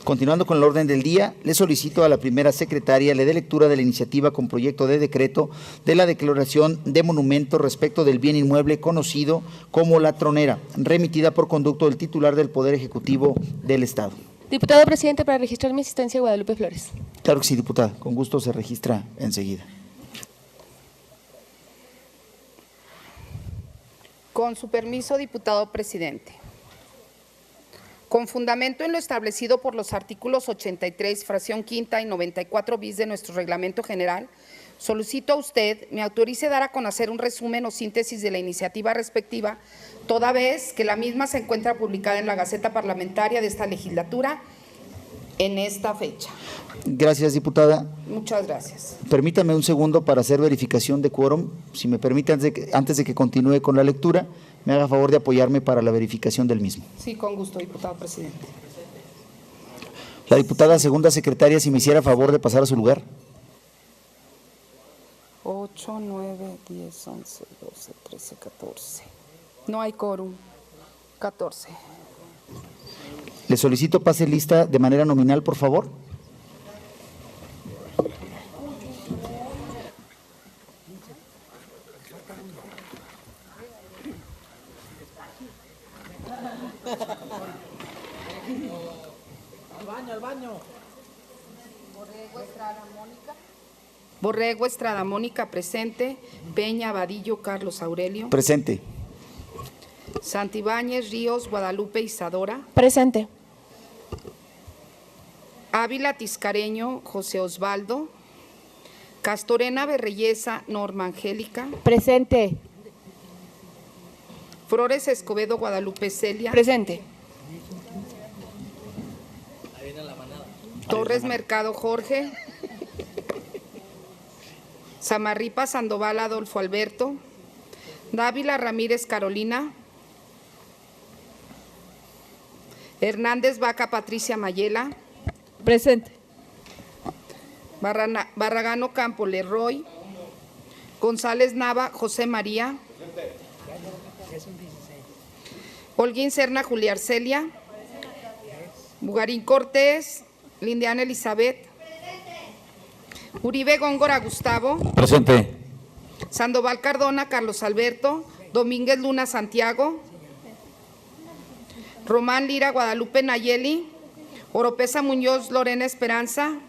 Continuando con el orden del día, le solicito a la primera secretaria le dé lectura de la iniciativa con proyecto de decreto de la declaración de monumento respecto del bien inmueble conocido como La Tronera, remitida por conducto del titular del Poder Ejecutivo del Estado. Diputado presidente, para registrar mi asistencia, Guadalupe Flores. Claro que sí, diputada. Con gusto se registra enseguida. Con su permiso, diputado presidente. Con fundamento en lo establecido por los artículos 83, fracción quinta y 94 bis de nuestro reglamento general, solicito a usted me autorice dar a conocer un resumen o síntesis de la iniciativa respectiva, toda vez que la misma se encuentra publicada en la Gaceta Parlamentaria de esta legislatura en esta fecha. Gracias, diputada. Muchas gracias. Permítame un segundo para hacer verificación de quórum. Si me permite, antes de que continúe con la lectura, me haga favor de apoyarme para la verificación del mismo. Sí, con gusto, diputado presidente. La diputada segunda secretaria, si me hiciera favor de pasar a su lugar. 8, 9, 10, 11, 12, 13, 14. No hay quórum. 14. Le solicito pase lista de manera nominal, por favor. Al baño. Borrego Estrada Mónica, presente. Peña Vadillo Carlos Aurelio. Presente. Santibáñez Ríos Guadalupe Isadora. Presente. Ávila Tiscareño José Osvaldo. Castorena Berreyesa Norma Angélica. Presente. Flores Escobedo Guadalupe Celia. Presente. Torres Mercado Jorge. Samarripa Sandoval Adolfo Alberto. Dávila Ramírez Carolina. Hernández Vaca Patricia Mayela. Presente. Barragano Campo Leroy. González Nava José María. Holguín Serna Julia Arcelia. Bugarín Cortés. Lindiana Elizabeth. Uribe Góngora Gustavo. Presente. Sandoval Cardona Carlos Alberto. Domínguez Luna Santiago. Román Lira Guadalupe Nayeli. Oropesa Muñoz Lorena Esperanza.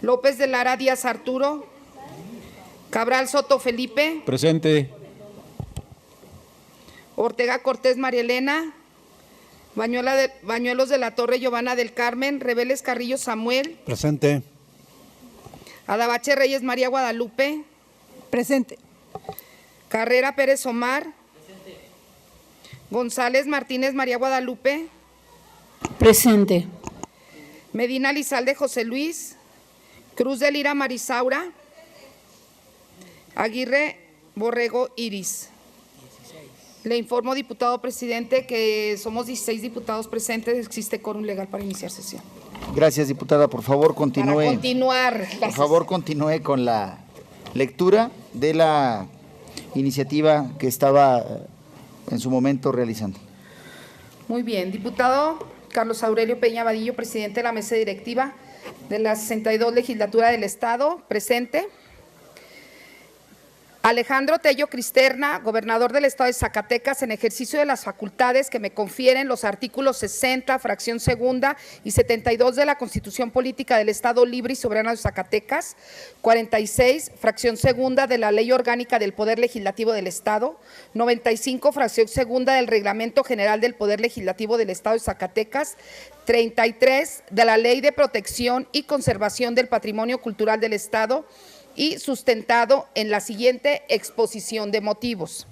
López de Lara Díaz Arturo. Cabral Soto Felipe. Presente. Ortega Cortés María Elena. Bañuelos de la Torre Giovanna del Carmen. Reveles Carrillo Samuel. Presente. Adabache Reyes María Guadalupe. Presente. Carrera Pérez Omar. Presente. González Martínez María Guadalupe. Presente. Medina Lizalde José Luis. Cruz de Lira Marisaura. Aguirre Borrego Iris. Le informo, diputado presidente, que somos 16 diputados presentes. Existe quórum legal para iniciar sesión. Gracias, diputada. Por favor, continúe. Para continuar. Por favor, continúe con la lectura de la iniciativa que estaba en su momento realizando. Muy bien. Diputado Carlos Aurelio Peña Vadillo, presidente de la mesa directiva de la 62 legislatura del Estado, presente. Alejandro Tello Cristerna, gobernador del Estado de Zacatecas, en ejercicio de las facultades que me confieren los artículos 60, fracción segunda y 72 de la Constitución Política del Estado Libre y Soberano de Zacatecas, 46, fracción segunda de la Ley Orgánica del Poder Legislativo del Estado, 95, fracción segunda del Reglamento General del Poder Legislativo del Estado de Zacatecas, 33 de la Ley de Protección y Conservación del Patrimonio Cultural del Estado, y sustentado en la siguiente exposición de motivos.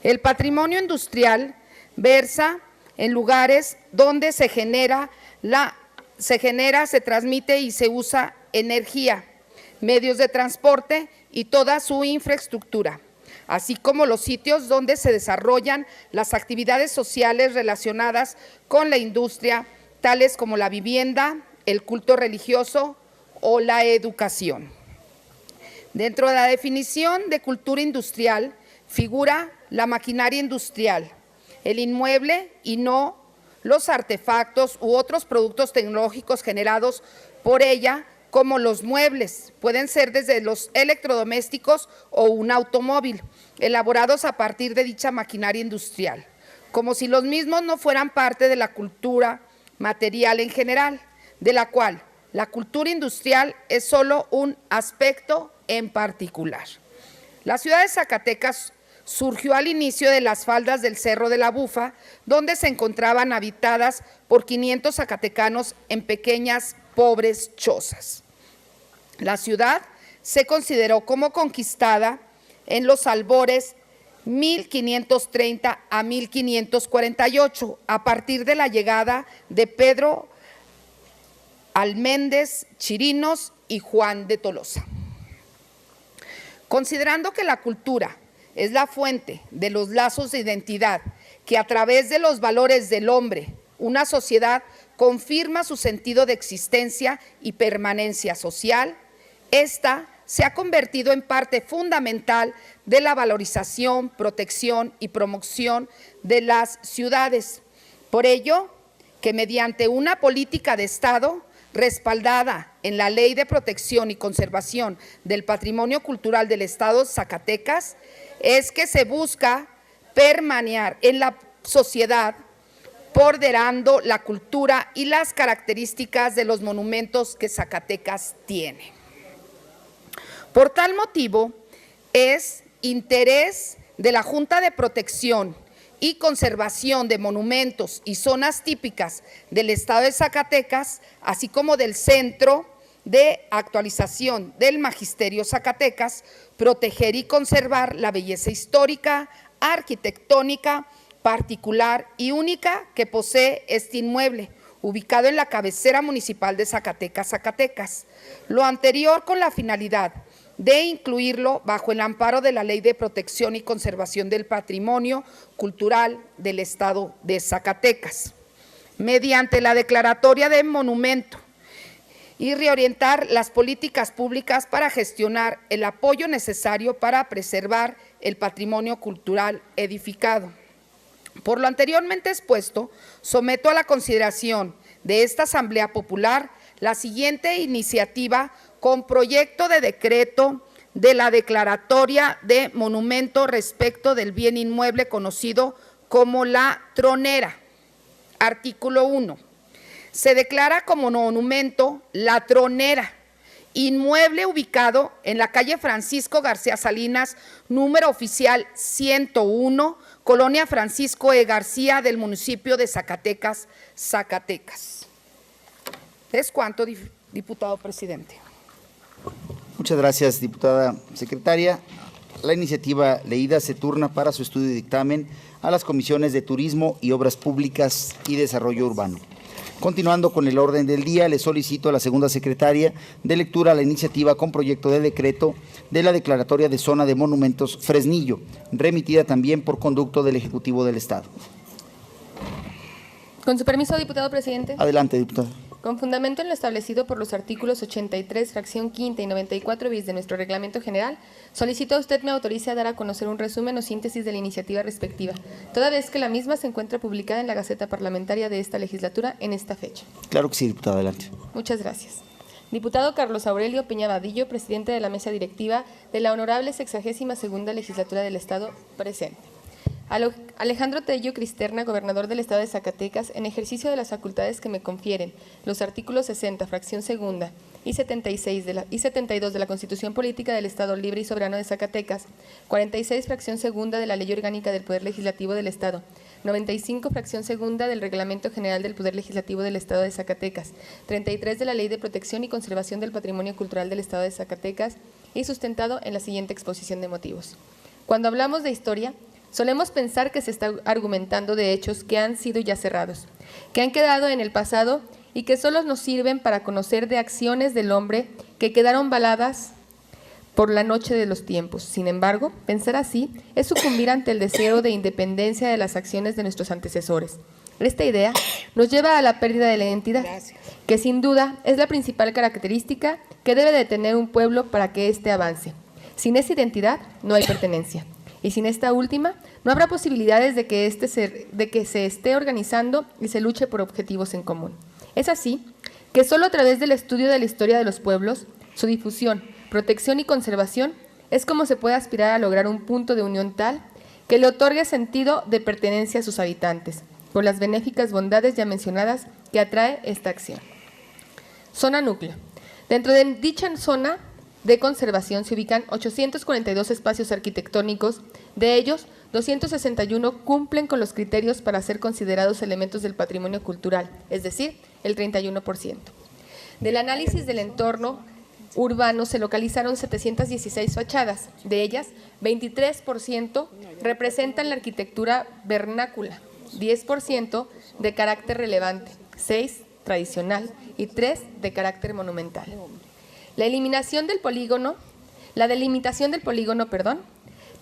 El patrimonio industrial versa en lugares donde se transmite y se usa energía, medios de transporte y toda su infraestructura, así como los sitios donde se desarrollan las actividades sociales relacionadas con la industria, tales como la vivienda, el culto religioso o la educación. Dentro de la definición de cultura industrial figura la maquinaria industrial, el inmueble y no los artefactos u otros productos tecnológicos generados por ella, como los muebles, pueden ser desde los electrodomésticos o un automóvil, elaborados a partir de dicha maquinaria industrial, como si los mismos no fueran parte de la cultura material en general, de la cual la cultura industrial es solo un aspecto en particular. La ciudad de Zacatecas surgió al inicio de las faldas del Cerro de la Bufa, donde se encontraban habitadas por 500 zacatecanos en pequeñas, pobres chozas. La ciudad se consideró como conquistada en los albores 1530 a 1548, a partir de la llegada de Pedro Alméndez Chirinos y Juan de Tolosa. Considerando que la cultura es la fuente de los lazos de identidad que a través de los valores del hombre, una sociedad confirma su sentido de existencia y permanencia social, esta se ha convertido en parte fundamental de la valorización, protección y promoción de las ciudades. Por ello, que mediante una política de Estado respaldada en la Ley de Protección y Conservación del Patrimonio Cultural del Estado de Zacatecas, es que se busca permanecer en la sociedad ponderando la cultura y las características de los monumentos que Zacatecas tiene. Por tal motivo, es interés de la Junta de Protección y Conservación de Monumentos y Zonas Típicas del Estado de Zacatecas, así como del Centro de Actualización del Magisterio Zacatecas, proteger y conservar la belleza histórica, arquitectónica, particular y única que posee este inmueble, ubicado en la cabecera municipal de Zacatecas, Zacatecas. Lo anterior con la finalidad de incluirlo bajo el amparo de la Ley de Protección y Conservación del Patrimonio Cultural del Estado de Zacatecas, mediante la declaratoria de monumento, y reorientar las políticas públicas para gestionar el apoyo necesario para preservar el patrimonio cultural edificado. Por lo anteriormente expuesto, someto a la consideración de esta Asamblea Popular la siguiente iniciativa con proyecto de decreto de la declaratoria de monumento respecto del bien inmueble conocido como La Tronera. Artículo 1. Se declara como monumento La Tronera, inmueble ubicado en la calle Francisco García Salinas, número oficial 101, Colonia Francisco E. García del municipio de Zacatecas, Zacatecas. Es cuanto, diputado presidente. Muchas gracias, diputada secretaria. La iniciativa leída se turna para su estudio y dictamen a las comisiones de Turismo y Obras Públicas y Desarrollo Urbano. Continuando con el orden del día, le solicito a la segunda secretaria de lectura la iniciativa con proyecto de decreto de la declaratoria de zona de monumentos Fresnillo, remitida también por conducto del Ejecutivo del Estado. Con su permiso, diputado presidente. Adelante, diputada. Con fundamento en lo establecido por los artículos 83, fracción quinta y 94 bis de nuestro reglamento general, solicito a usted me autorice a dar a conocer un resumen o síntesis de la iniciativa respectiva, toda vez que la misma se encuentra publicada en la Gaceta Parlamentaria de esta legislatura en esta fecha. Claro que sí, diputada, adelante. Muchas gracias. Diputado Carlos Aurelio Peña Vadillo, presidente de la mesa directiva de la Honorable 62ª Legislatura del Estado, presente. Alejandro Tello Cristerna, gobernador del Estado de Zacatecas, en ejercicio de las facultades que me confieren los artículos 60, fracción segunda, y 72 de la Constitución Política del Estado Libre y Soberano de Zacatecas, 46, fracción segunda de la Ley Orgánica del Poder Legislativo del Estado, 95, fracción segunda del Reglamento General del Poder Legislativo del Estado de Zacatecas, 33 de la Ley de Protección y Conservación del Patrimonio Cultural del Estado de Zacatecas y sustentado en la siguiente exposición de motivos. Cuando hablamos de historia, solemos pensar que se está argumentando de hechos que han sido ya cerrados, que han quedado en el pasado y que solo nos sirven para conocer de acciones del hombre que quedaron valadas por la noche de los tiempos. Sin embargo, pensar así es sucumbir ante el deseo de independencia de las acciones de nuestros antecesores. Esta idea nos lleva a la pérdida de la identidad, que sin duda es la principal característica que debe de tener un pueblo para que éste avance. Sin esa identidad no hay pertenencia, y sin esta última no habrá posibilidades de que se esté organizando y se luche por objetivos en común. Es así que solo a través del estudio de la historia de los pueblos, su difusión, protección y conservación, es como se puede aspirar a lograr un punto de unión tal que le otorgue sentido de pertenencia a sus habitantes, por las benéficas bondades ya mencionadas que atrae esta acción. Zona núcleo. Dentro de dicha zona de conservación se ubican 842 espacios arquitectónicos, de ellos 261 cumplen con los criterios para ser considerados elementos del patrimonio cultural, es decir, el 31%. Del análisis del entorno urbano se localizaron 716 fachadas, de ellas 23% representan la arquitectura vernácula, 10% de carácter relevante, 6% tradicional y 3% de carácter monumental. La delimitación del polígono,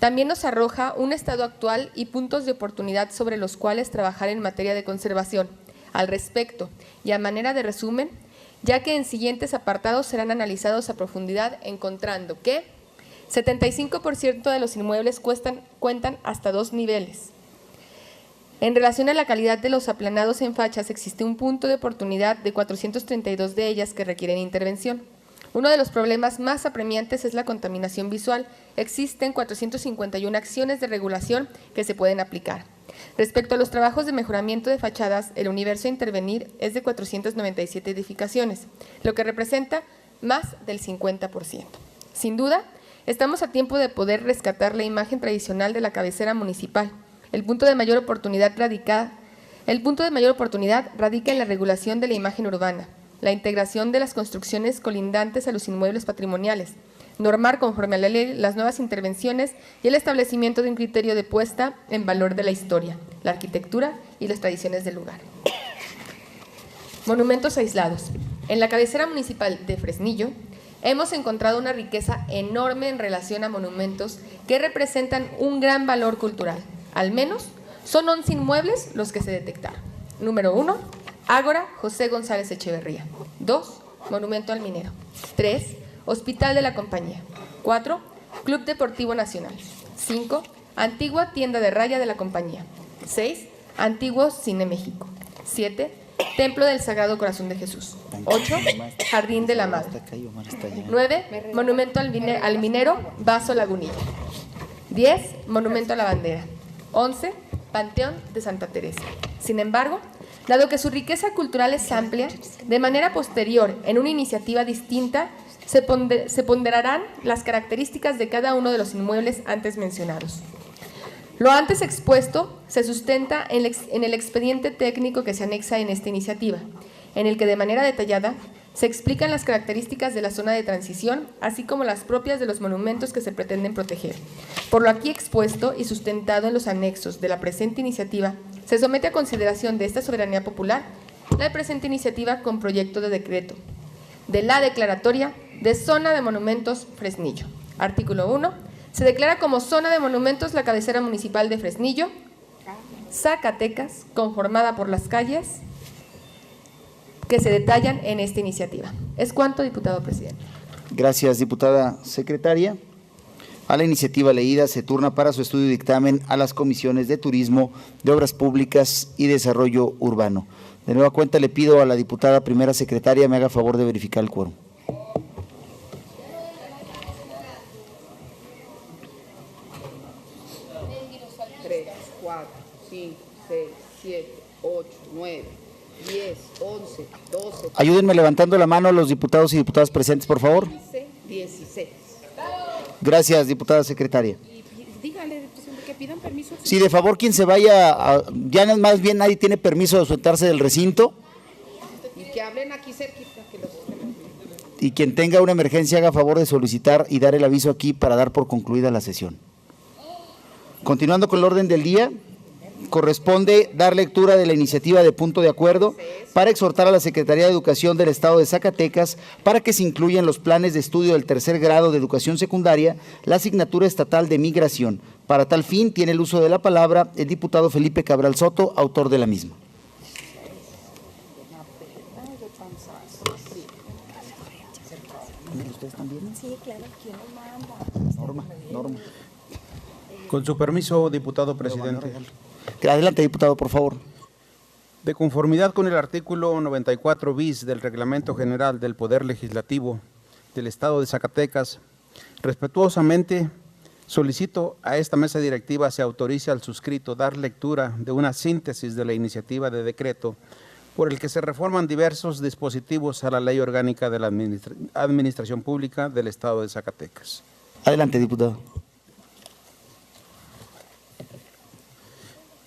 también nos arroja un estado actual y puntos de oportunidad sobre los cuales trabajar en materia de conservación. Al respecto, y a manera de resumen, ya que en siguientes apartados serán analizados a profundidad, encontrando que 75% de los inmuebles cuentan hasta 2 niveles. En relación a la calidad de los aplanados en fachas, existe un punto de oportunidad de 432 de ellas que requieren intervención. Uno de los problemas más apremiantes es la contaminación visual. Existen 451 acciones de regulación que se pueden aplicar. Respecto a los trabajos de mejoramiento de fachadas, el universo a intervenir es de 497 edificaciones, lo que representa más del 50%. Sin duda, estamos a tiempo de poder rescatar la imagen tradicional de la cabecera municipal. El punto de mayor oportunidad radica en la regulación de la imagen urbana, la integración de las construcciones colindantes a los inmuebles patrimoniales, normar conforme a la ley las nuevas intervenciones y el establecimiento de un criterio de puesta en valor de la historia, la arquitectura y las tradiciones del lugar. Monumentos aislados. En la cabecera municipal de Fresnillo hemos encontrado una riqueza enorme en relación a monumentos que representan un gran valor cultural. Al menos son 11 inmuebles los que se detectaron. Número 1, Ágora José González Echeverría. 2, Monumento al Minero. 3, Hospital de la Compañía. 4, Club Deportivo Nacional. 5, Antigua Tienda de Raya de la Compañía. 6, Antiguo Cine México. 7, Templo del Sagrado Corazón de Jesús. 8, Jardín de la Madre. 9, Monumento al Minero, Vaso Lagunilla. 10, Monumento a la Bandera. 11, Panteón de Santa Teresa. Sin embargo, dado que su riqueza cultural es amplia, de manera posterior, en una iniciativa distinta, se ponderarán las características de cada uno de los inmuebles antes mencionados. Lo antes expuesto se sustenta en el expediente técnico que se anexa en esta iniciativa, en el que de manera detallada se explican las características de la zona de transición, así como las propias de los monumentos que se pretenden proteger. Por lo aquí expuesto y sustentado en los anexos de la presente iniciativa, se somete a consideración de esta soberanía popular la presente iniciativa con proyecto de decreto de la declaratoria de zona de monumentos Fresnillo. Artículo 1. Se declara como zona de monumentos la cabecera municipal de Fresnillo, Zacatecas, conformada por las calles que se detallan en esta iniciativa. Es cuanto, diputado presidente. Gracias, diputada secretaria. A la iniciativa leída se turna para su estudio y dictamen a las comisiones de Turismo, de Obras Públicas y Desarrollo Urbano. De nueva cuenta le pido a la diputada primera secretaria me haga favor de verificar el quórum. Tres, 4, 5, 6, 7, 8, 9, 10, 11, 12. Ayúdenme levantando la mano a los diputados y diputadas presentes, por favor. 15, 16. Gracias, diputada secretaria. Y dígale, presidente, que pidan permiso. Sí, de favor, quien se vaya, ya más bien nadie tiene permiso de ausentarse del recinto. Y que hablen aquí cerquita, que los estén. Y quien tenga una emergencia haga favor de solicitar y dar el aviso aquí para dar por concluida la sesión. Continuando con el orden del día, corresponde dar lectura de la iniciativa de punto de acuerdo para exhortar a la Secretaría de Educación del Estado de Zacatecas para que se incluya en los planes de estudio del tercer grado de educación secundaria la asignatura estatal de migración. Para tal fin, tiene el uso de la palabra el diputado Felipe Cabral Soto, autor de la misma. Sí, claro. ¿Quién lo manda? Norma. Con su permiso, diputado presidente. Adelante, diputado, por favor. De conformidad con el artículo 94 bis del Reglamento General del Poder Legislativo del Estado de Zacatecas, respetuosamente solicito a esta mesa directiva se autorice al suscrito dar lectura de una síntesis de la iniciativa de decreto por el que se reforman diversos dispositivos a la Ley Orgánica de la Administración Pública del Estado de Zacatecas. Adelante, diputado.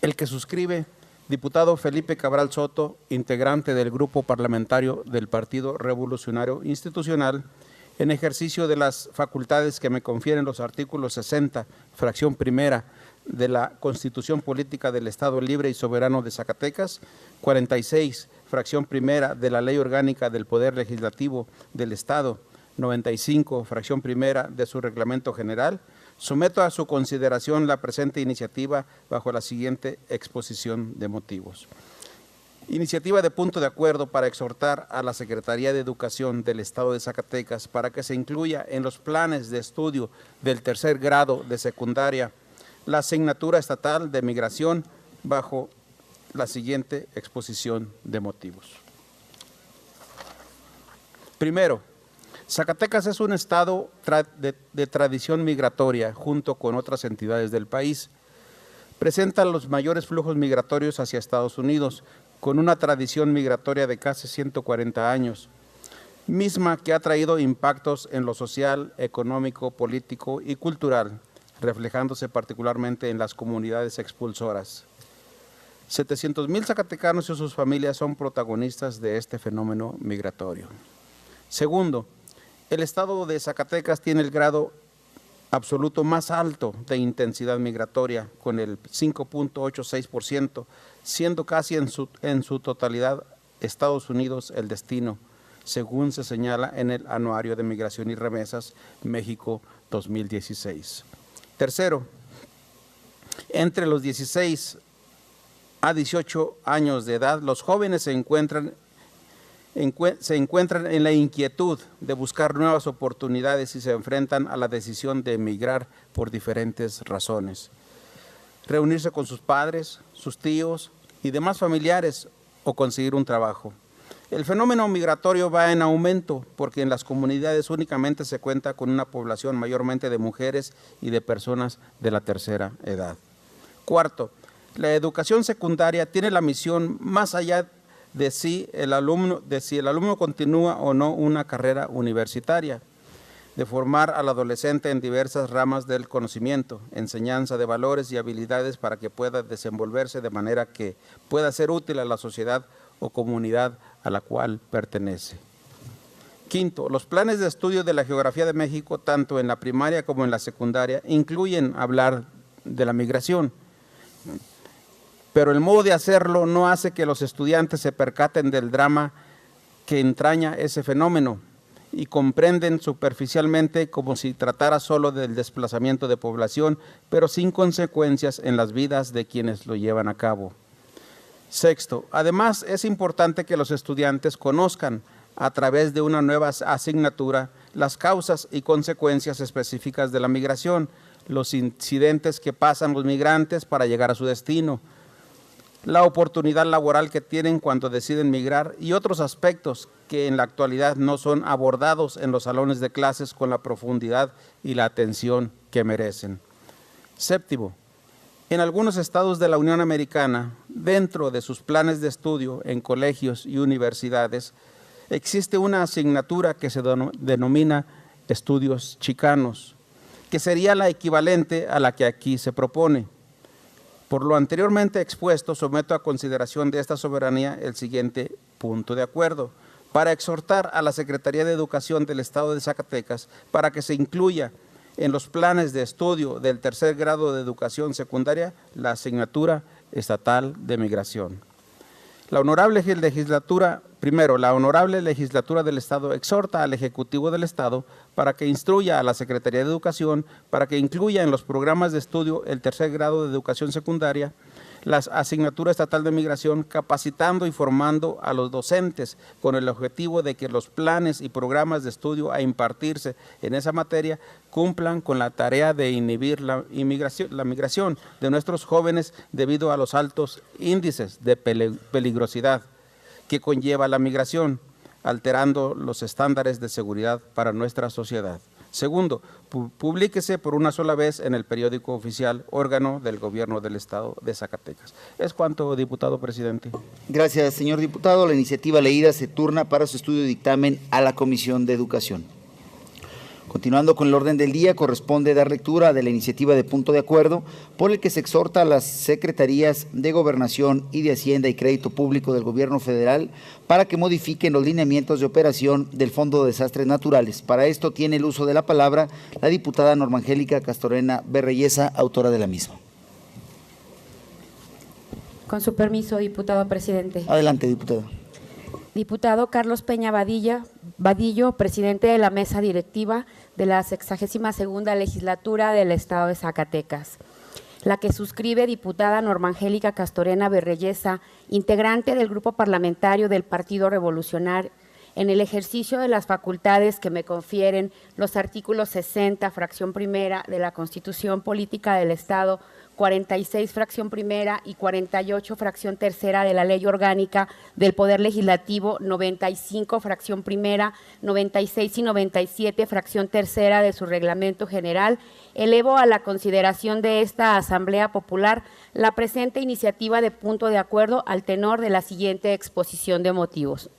El que suscribe, diputado Felipe Cabral Soto, integrante del Grupo Parlamentario del Partido Revolucionario Institucional, en ejercicio de las facultades que me confieren los artículos 60, fracción primera, de la Constitución Política del Estado Libre y Soberano de Zacatecas, 46, fracción primera de la Ley Orgánica del Poder Legislativo del Estado, 95, fracción primera de su Reglamento General, someto a su consideración la presente iniciativa bajo la siguiente exposición de motivos. Iniciativa de punto de acuerdo para exhortar a la Secretaría de Educación del Estado de Zacatecas para que se incluya en los planes de estudio del tercer grado de secundaria la asignatura estatal de migración bajo la siguiente exposición de motivos. Primero, Zacatecas es un estado de tradición migratoria junto con otras entidades del país. Presenta los mayores flujos migratorios hacia Estados Unidos, con una tradición migratoria de casi 140 años, misma que ha traído impactos en lo social, económico, político y cultural, reflejándose particularmente en las comunidades expulsoras. 700,000 zacatecanos y sus familias son protagonistas de este fenómeno migratorio. Segundo, el estado de Zacatecas tiene el grado absoluto más alto de intensidad migratoria, con el 5.86%, siendo casi en su totalidad Estados Unidos el destino, según se señala en el Anuario de Migración y Remesas México 2016. Tercero, entre los 16 a 18 años de edad, los jóvenes se encuentran en la inquietud de buscar nuevas oportunidades y se enfrentan a la decisión de emigrar por diferentes razones. Reunirse con sus padres, sus tíos y demás familiares o conseguir un trabajo. El fenómeno migratorio va en aumento porque en las comunidades únicamente se cuenta con una población mayormente de mujeres y de personas de la tercera edad. Cuarto, la educación secundaria tiene la misión más allá de si el alumno continúa o no una carrera universitaria, de formar al adolescente en diversas ramas del conocimiento, enseñanza de valores y habilidades para que pueda desenvolverse de manera que pueda ser útil a la sociedad o comunidad a la cual pertenece. Quinto, los planes de estudio de la geografía de México, tanto en la primaria como en la secundaria, incluyen hablar de la migración, pero el modo de hacerlo no hace que los estudiantes se percaten del drama que entraña ese fenómeno y comprenden superficialmente como si tratara solo del desplazamiento de población, pero sin consecuencias en las vidas de quienes lo llevan a cabo. Sexto, además es importante que los estudiantes conozcan a través de una nueva asignatura las causas y consecuencias específicas de la migración, los incidentes que pasan los migrantes para llegar a su destino, la oportunidad laboral que tienen cuando deciden migrar y otros aspectos que en la actualidad no son abordados en los salones de clases con la profundidad y la atención que merecen. Séptimo, en algunos estados de la Unión Americana, dentro de sus planes de estudio en colegios y universidades, existe una asignatura que se denomina estudios chicanos, que sería la equivalente a la que aquí se propone. Por lo anteriormente expuesto, someto a consideración de esta soberanía el siguiente punto de acuerdo, para exhortar a la Secretaría de Educación del Estado de Zacatecas para que se incluya en los planes de estudio del tercer grado de educación secundaria la asignatura estatal de migración. La honorable legislatura del Estado exhorta al Ejecutivo del Estado para que instruya a la Secretaría de Educación para que incluya en los programas de estudio el tercer grado de educación secundaria la asignatura estatal de migración, capacitando y formando a los docentes con el objetivo de que los planes y programas de estudio a impartirse en esa materia cumplan con la tarea de inhibir la migración de nuestros jóvenes debido a los altos índices de peligrosidad que conlleva la migración, alterando los estándares de seguridad para nuestra sociedad. Segundo, publíquese por una sola vez en el periódico oficial, órgano del Gobierno del Estado de Zacatecas. Es cuanto, diputado presidente. Gracias, señor diputado. La iniciativa leída se turna para su estudio y dictamen a la Comisión de Educación. Continuando con el orden del día, corresponde dar lectura de la iniciativa de punto de acuerdo por el que se exhorta a las Secretarías de Gobernación y de Hacienda y Crédito Público del Gobierno Federal para que modifiquen los lineamientos de operación del Fondo de Desastres Naturales. Para esto tiene el uso de la palabra la diputada Norma Angélica Castorena Berreyesa, autora de la misma. Con su permiso, diputado presidente. Adelante, diputada. Diputado Carlos Peña Vadillo, presidente de la mesa directiva de la 62ª legislatura del Estado de Zacatecas. La que suscribe diputada Norma Angélica Castorena Berreyesa, integrante del grupo parlamentario del Partido Revolucionario, en el ejercicio de las facultades que me confieren los artículos 60, fracción primera de la Constitución Política del Estado, 46, fracción primera y 48, fracción tercera de la Ley Orgánica del Poder Legislativo, 95, fracción primera, 96 y 97, fracción tercera de su Reglamento General, elevo a la consideración de esta Asamblea Popular la presente iniciativa de punto de acuerdo al tenor de la siguiente exposición de motivos.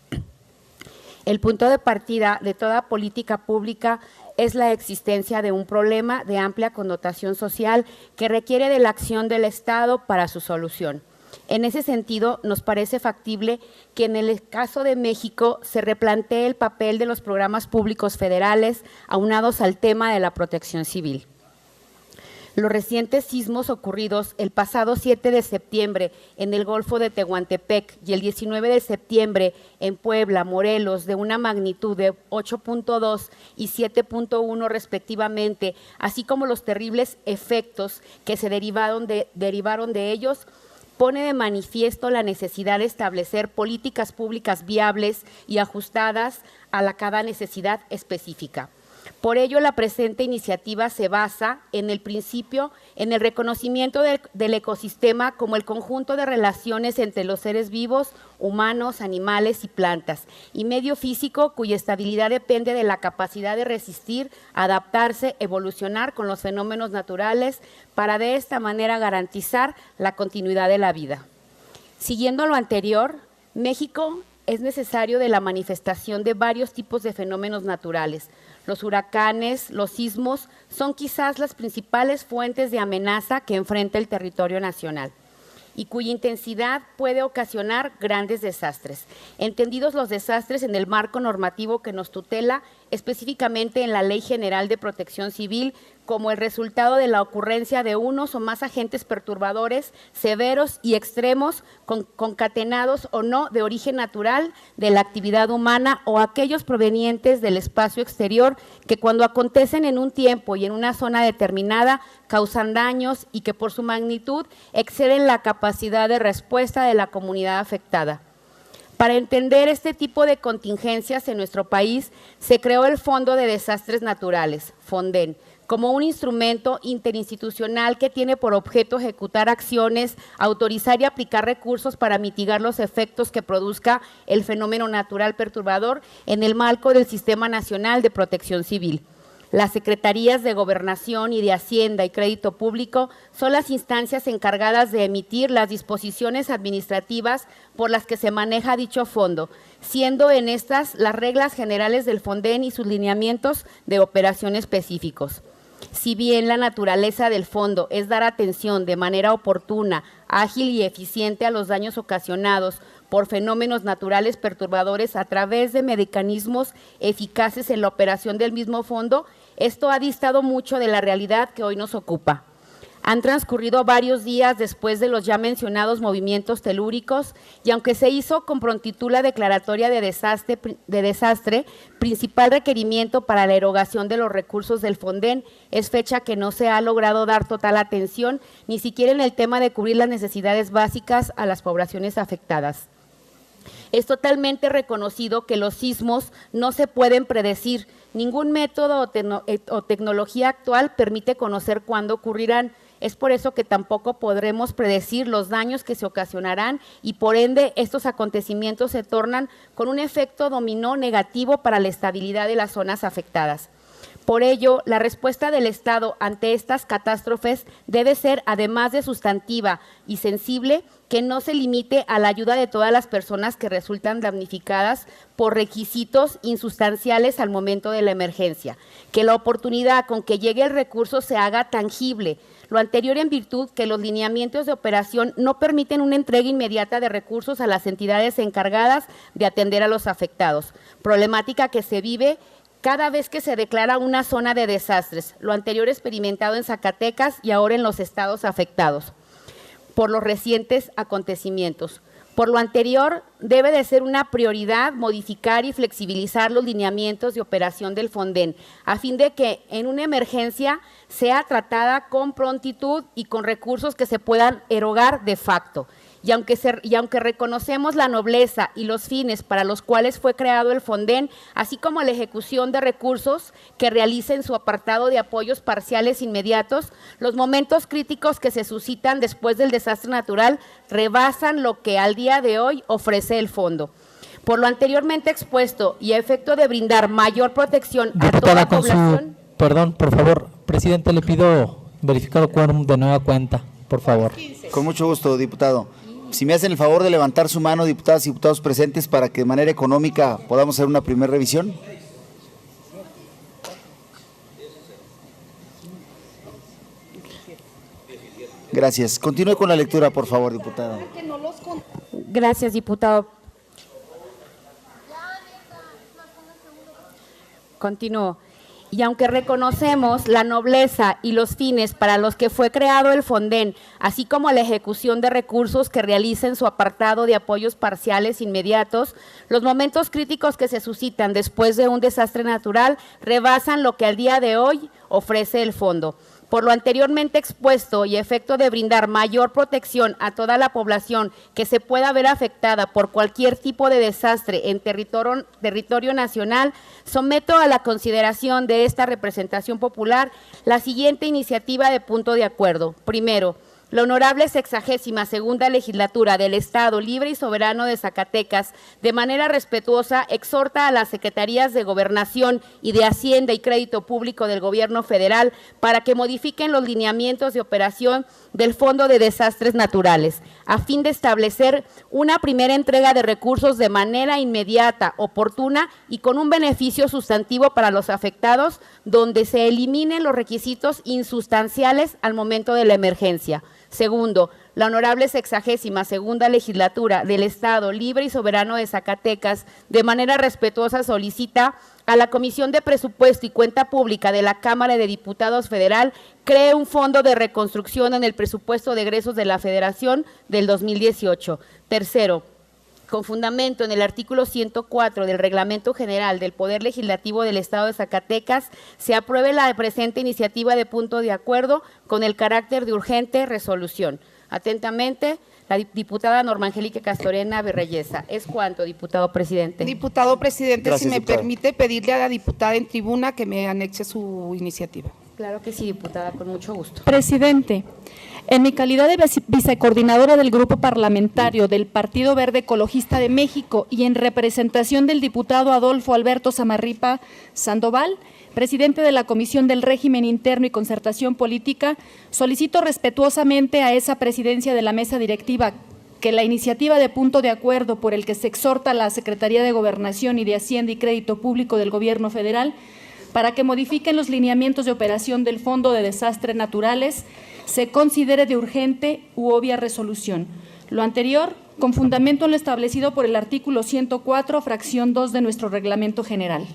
El punto de partida de toda política pública es la existencia de un problema de amplia connotación social que requiere de la acción del Estado para su solución. En ese sentido, nos parece factible que en el caso de México se replantee el papel de los programas públicos federales aunados al tema de la protección civil. Los recientes sismos ocurridos el pasado 7 de septiembre en el Golfo de Tehuantepec y el 19 de septiembre en Puebla, Morelos, de una magnitud de 8.2 y 7.1 respectivamente, así como los terribles efectos que se derivaron de ellos, pone de manifiesto la necesidad de establecer políticas públicas viables y ajustadas a cada necesidad específica. Por ello, la presente iniciativa se basa en el principio, en el reconocimiento del ecosistema como el conjunto de relaciones entre los seres vivos, humanos, animales y plantas, y medio físico cuya estabilidad depende de la capacidad de resistir, adaptarse, evolucionar con los fenómenos naturales para de esta manera garantizar la continuidad de la vida. Siguiendo lo anterior, México es necesario de la manifestación de varios tipos de fenómenos naturales. Los huracanes, los sismos son quizás las principales fuentes de amenaza que enfrenta el territorio nacional y cuya intensidad puede ocasionar grandes desastres. Entendidos los desastres en el marco normativo que nos tutela, específicamente en la Ley General de Protección Civil, como el resultado de la ocurrencia de unos o más agentes perturbadores severos y extremos, concatenados o no de origen natural de la actividad humana o aquellos provenientes del espacio exterior que cuando acontecen en un tiempo y en una zona determinada causan daños y que por su magnitud exceden la capacidad de respuesta de la comunidad afectada. Para entender este tipo de contingencias en nuestro país, se creó el Fondo de Desastres Naturales, FONDEN, como un instrumento interinstitucional que tiene por objeto ejecutar acciones, autorizar y aplicar recursos para mitigar los efectos que produzca el fenómeno natural perturbador en el marco del Sistema Nacional de Protección Civil. Las Secretarías de Gobernación y de Hacienda y Crédito Público son las instancias encargadas de emitir las disposiciones administrativas por las que se maneja dicho fondo, siendo en estas las reglas generales del FONDEN y sus lineamientos de operación específicos. Si bien la naturaleza del fondo es dar atención de manera oportuna, ágil y eficiente a los daños ocasionados por fenómenos naturales perturbadores a través de mecanismos eficaces en la operación del mismo fondo, esto ha distado mucho de la realidad que hoy nos ocupa. Han transcurrido varios días después de los ya mencionados movimientos telúricos y aunque se hizo con prontitud la declaratoria de desastre, principal requerimiento para la erogación de los recursos del Fonden, es fecha que no se ha logrado dar total atención, ni siquiera en el tema de cubrir las necesidades básicas a las poblaciones afectadas. Es totalmente reconocido que los sismos no se pueden predecir. Ningún método o tecnología actual permite conocer cuándo ocurrirán. Es por eso que tampoco podremos predecir los daños que se ocasionarán y por ende estos acontecimientos se tornan con un efecto dominó negativo para la estabilidad de las zonas afectadas. Por ello, la respuesta del Estado ante estas catástrofes debe ser, además de sustantiva y sensible, que no se limite a la ayuda de todas las personas que resultan damnificadas por requisitos insustanciales al momento de la emergencia, que la oportunidad con que llegue el recurso se haga tangible. Lo anterior en virtud que los lineamientos de operación no permiten una entrega inmediata de recursos a las entidades encargadas de atender a los afectados, problemática que se vive cada vez que se declara una zona de desastres, lo anterior experimentado en Zacatecas y ahora en los estados afectados por los recientes acontecimientos. Por lo anterior, debe de ser una prioridad modificar y flexibilizar los lineamientos de operación del Fonden, a fin de que en una emergencia sea tratada con prontitud y con recursos que se puedan erogar de facto. Y aunque reconocemos la nobleza y los fines para los cuales fue creado el Fonden, así como la ejecución de recursos que realicen su apartado de apoyos parciales inmediatos, los momentos críticos que se suscitan después del desastre natural rebasan lo que al día de hoy ofrece el fondo. Por lo anteriormente expuesto y a efecto de brindar mayor protección a toda la población… Perdón, por favor, presidente, le pido verificado quórum de nueva cuenta, por favor. Con mucho gusto, diputado. Si me hacen el favor de levantar su mano, diputadas y diputados presentes, para que de manera económica podamos hacer una primera revisión. Gracias. Continúe con la lectura, por favor, diputada. Gracias, diputado. Continúo. Y aunque reconocemos la nobleza y los fines para los que fue creado el Fonden, así como la ejecución de recursos que realicen su apartado de apoyos parciales inmediatos, los momentos críticos que se suscitan después de un desastre natural rebasan lo que al día de hoy ofrece el fondo. Por lo anteriormente expuesto y a efecto de brindar mayor protección a toda la población que se pueda ver afectada por cualquier tipo de desastre en territorio nacional, someto a la consideración de esta representación popular la siguiente iniciativa de punto de acuerdo. Primero, la honorable 62ª legislatura del Estado Libre y Soberano de Zacatecas, de manera respetuosa, exhorta a las Secretarías de Gobernación y de Hacienda y Crédito Público del Gobierno Federal para que modifiquen los lineamientos de operación del Fondo de Desastres Naturales, a fin de establecer una primera entrega de recursos de manera inmediata, oportuna y con un beneficio sustantivo para los afectados, donde se eliminen los requisitos insustanciales al momento de la emergencia. Segundo, la honorable 62ª legislatura del Estado Libre y Soberano de Zacatecas, de manera respetuosa solicita a la Comisión de Presupuesto y Cuenta Pública de la Cámara de Diputados Federal cree un fondo de reconstrucción en el presupuesto de egresos de la Federación del 2018. Tercero, con fundamento en el artículo 104 del Reglamento General del Poder Legislativo del Estado de Zacatecas, se apruebe la presente iniciativa de punto de acuerdo con el carácter de urgente resolución. Atentamente, la diputada Norma Angélica Castorena Virreyesa. Es cuanto, diputado presidente. Diputado presidente, Gracias, si me diputada. permite pedirle a la diputada en tribuna que me anexe su iniciativa. Claro que sí, diputada, con mucho gusto. Presidente, en mi calidad de vicecoordinadora del Grupo Parlamentario del Partido Verde Ecologista de México y en representación del diputado Adolfo Alberto Samarripa Sandoval, presidente de la Comisión del Régimen Interno y Concertación Política, solicito respetuosamente a esa presidencia de la mesa directiva que la iniciativa de punto de acuerdo por el que se exhorta a la Secretaría de Gobernación y de Hacienda y Crédito Público del Gobierno Federal para que modifiquen los lineamientos de operación del Fondo de Desastres Naturales se considere de urgente u obvia resolución. Lo anterior con fundamento en lo establecido por el artículo 104, fracción 2 de nuestro reglamento general.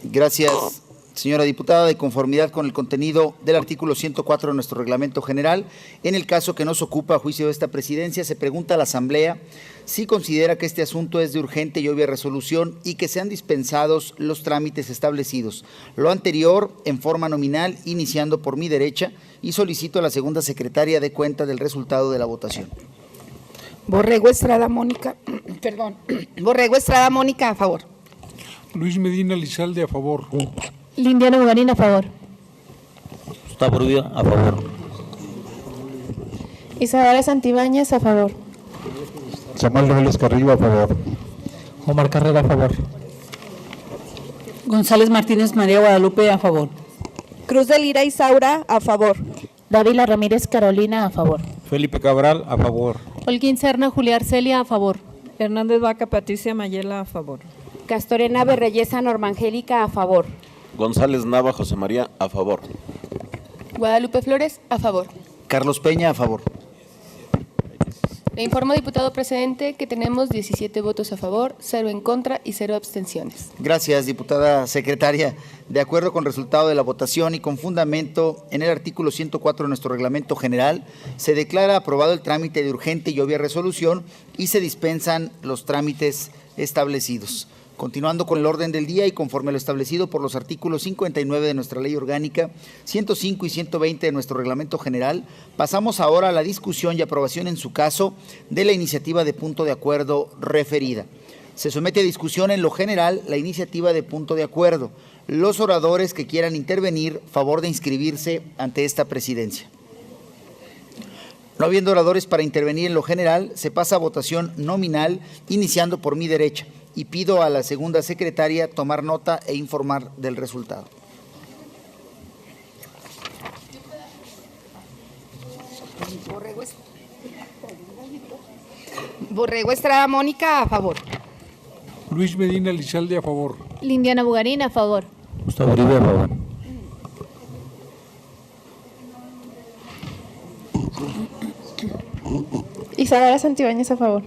Gracias, señora diputada. De conformidad con el contenido del artículo 104 de nuestro reglamento general, en el caso que nos ocupa a juicio de esta presidencia, se pregunta a la Asamblea si considera que este asunto es de urgente y obvia resolución y que sean dispensados los trámites establecidos. Lo anterior en forma nominal, iniciando por mi derecha, y solicito a la segunda secretaria dé cuenta del resultado de la votación. Borrego Estrada Mónica, Borrego Estrada Mónica, a favor. Luis Medina Lizalde, a favor. Lindiana Bugarín, a favor. Gustavo Rubio, a favor. Isadora Santibáñez, a favor. Samuel Reveles Carrillo, a favor. Omar Carrera, a favor. González Martínez María Guadalupe, a favor. Cruz de Lira Isaura, a favor. Dávila Ramírez Carolina, a favor. Felipe Cabral, a favor. Holguín Serna Julia Arcelia, a favor. Hernández Vaca Patricia Mayela, a favor. Castorena Berreyesa Norma Angélica, a favor. González Nava José María, a favor. Guadalupe Flores, a favor. Carlos Peña, a favor. Le informo, diputado presidente, que tenemos 17 votos a favor, 0 en contra y 0 abstenciones. Gracias, diputada secretaria. De acuerdo con el resultado de la votación y con fundamento en el artículo 104 de nuestro reglamento general, se declara aprobado el trámite de urgente y obvia resolución y se dispensan los trámites establecidos. Continuando con el orden del día y conforme a lo establecido por los artículos 59 de nuestra Ley Orgánica, 105 y 120 de nuestro Reglamento General, pasamos ahora a la discusión y aprobación en su caso de la iniciativa de punto de acuerdo referida. Se somete a discusión en lo general la iniciativa de punto de acuerdo. Los oradores que quieran intervenir, favor de inscribirse ante esta presidencia. No habiendo oradores para intervenir en lo general, se pasa a votación nominal, iniciando por mi derecha. Y pido a la segunda secretaria tomar nota e informar del resultado. Borrego Estrada Mónica, a favor. Luis Medina Lizalde, a favor. Lindiana Bugarín, a favor. Gustavo Uribe, a favor. Isadora Santibáñez, a favor.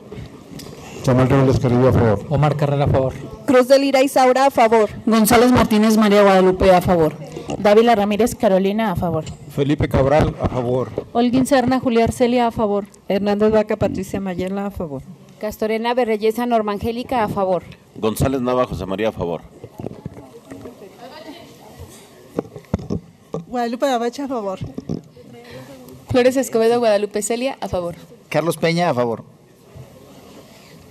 Samuel Reveles Carrillo, a favor. Omar Carrera, a favor. Cruz de Lira Isaura, a favor. González Martínez María Guadalupe, a favor. Dávila Ramírez Carolina, a favor. Felipe Cabral, a favor. Holguín Serna Julia Arcelia, a favor. Hernández Vaca Patricia Mayela, a favor. Castorena Berreyesa Norma Angélica, a favor. González Nava José María, a favor. Guadalupe Davache, a favor. Flores Escobedo Guadalupe Celia, a favor. Carlos Peña, a favor.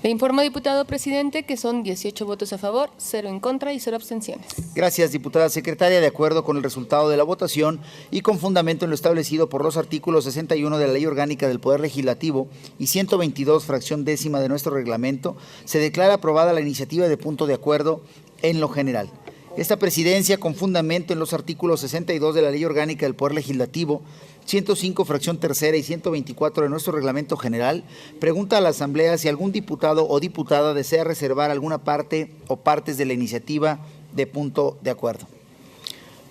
Le informo, diputado presidente, que son 18 votos a favor, 0 en contra y 0 abstenciones. Gracias, diputada secretaria. De acuerdo con el resultado de la votación y con fundamento en lo establecido por los artículos 61 de la Ley Orgánica del Poder Legislativo y 122, fracción décima de nuestro reglamento, se declara aprobada la iniciativa de punto de acuerdo en lo general. Esta presidencia, con fundamento en los artículos 62 de la Ley Orgánica del Poder Legislativo, 105, fracción tercera y 124 de nuestro reglamento general, pregunta a la Asamblea si algún diputado o diputada desea reservar alguna parte o partes de la iniciativa de punto de acuerdo.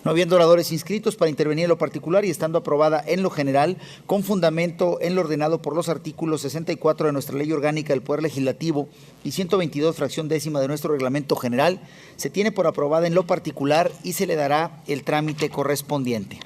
No habiendo oradores inscritos para intervenir en lo particular y estando aprobada en lo general, con fundamento en lo ordenado por los artículos 64 de nuestra Ley Orgánica del Poder Legislativo y 122, fracción décima de nuestro reglamento general, se tiene por aprobada en lo particular y se le dará el trámite correspondiente.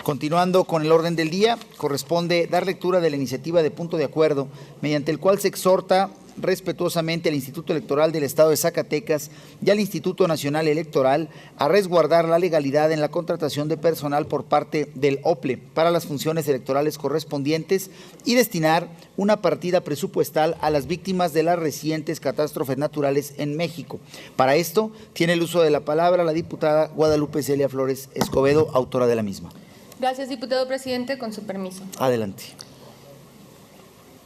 Continuando con el orden del día, corresponde dar lectura de la iniciativa de punto de acuerdo, mediante el cual se exhorta respetuosamente al Instituto Electoral del Estado de Zacatecas y al Instituto Nacional Electoral a resguardar la legalidad en la contratación de personal por parte del OPLE para las funciones electorales correspondientes y destinar una partida presupuestal a las víctimas de las recientes catástrofes naturales en México. Para esto, tiene el uso de la palabra la diputada Guadalupe Celia Flores Escobedo, autora de la misma. Gracias, diputado presidente. Con su permiso. Adelante.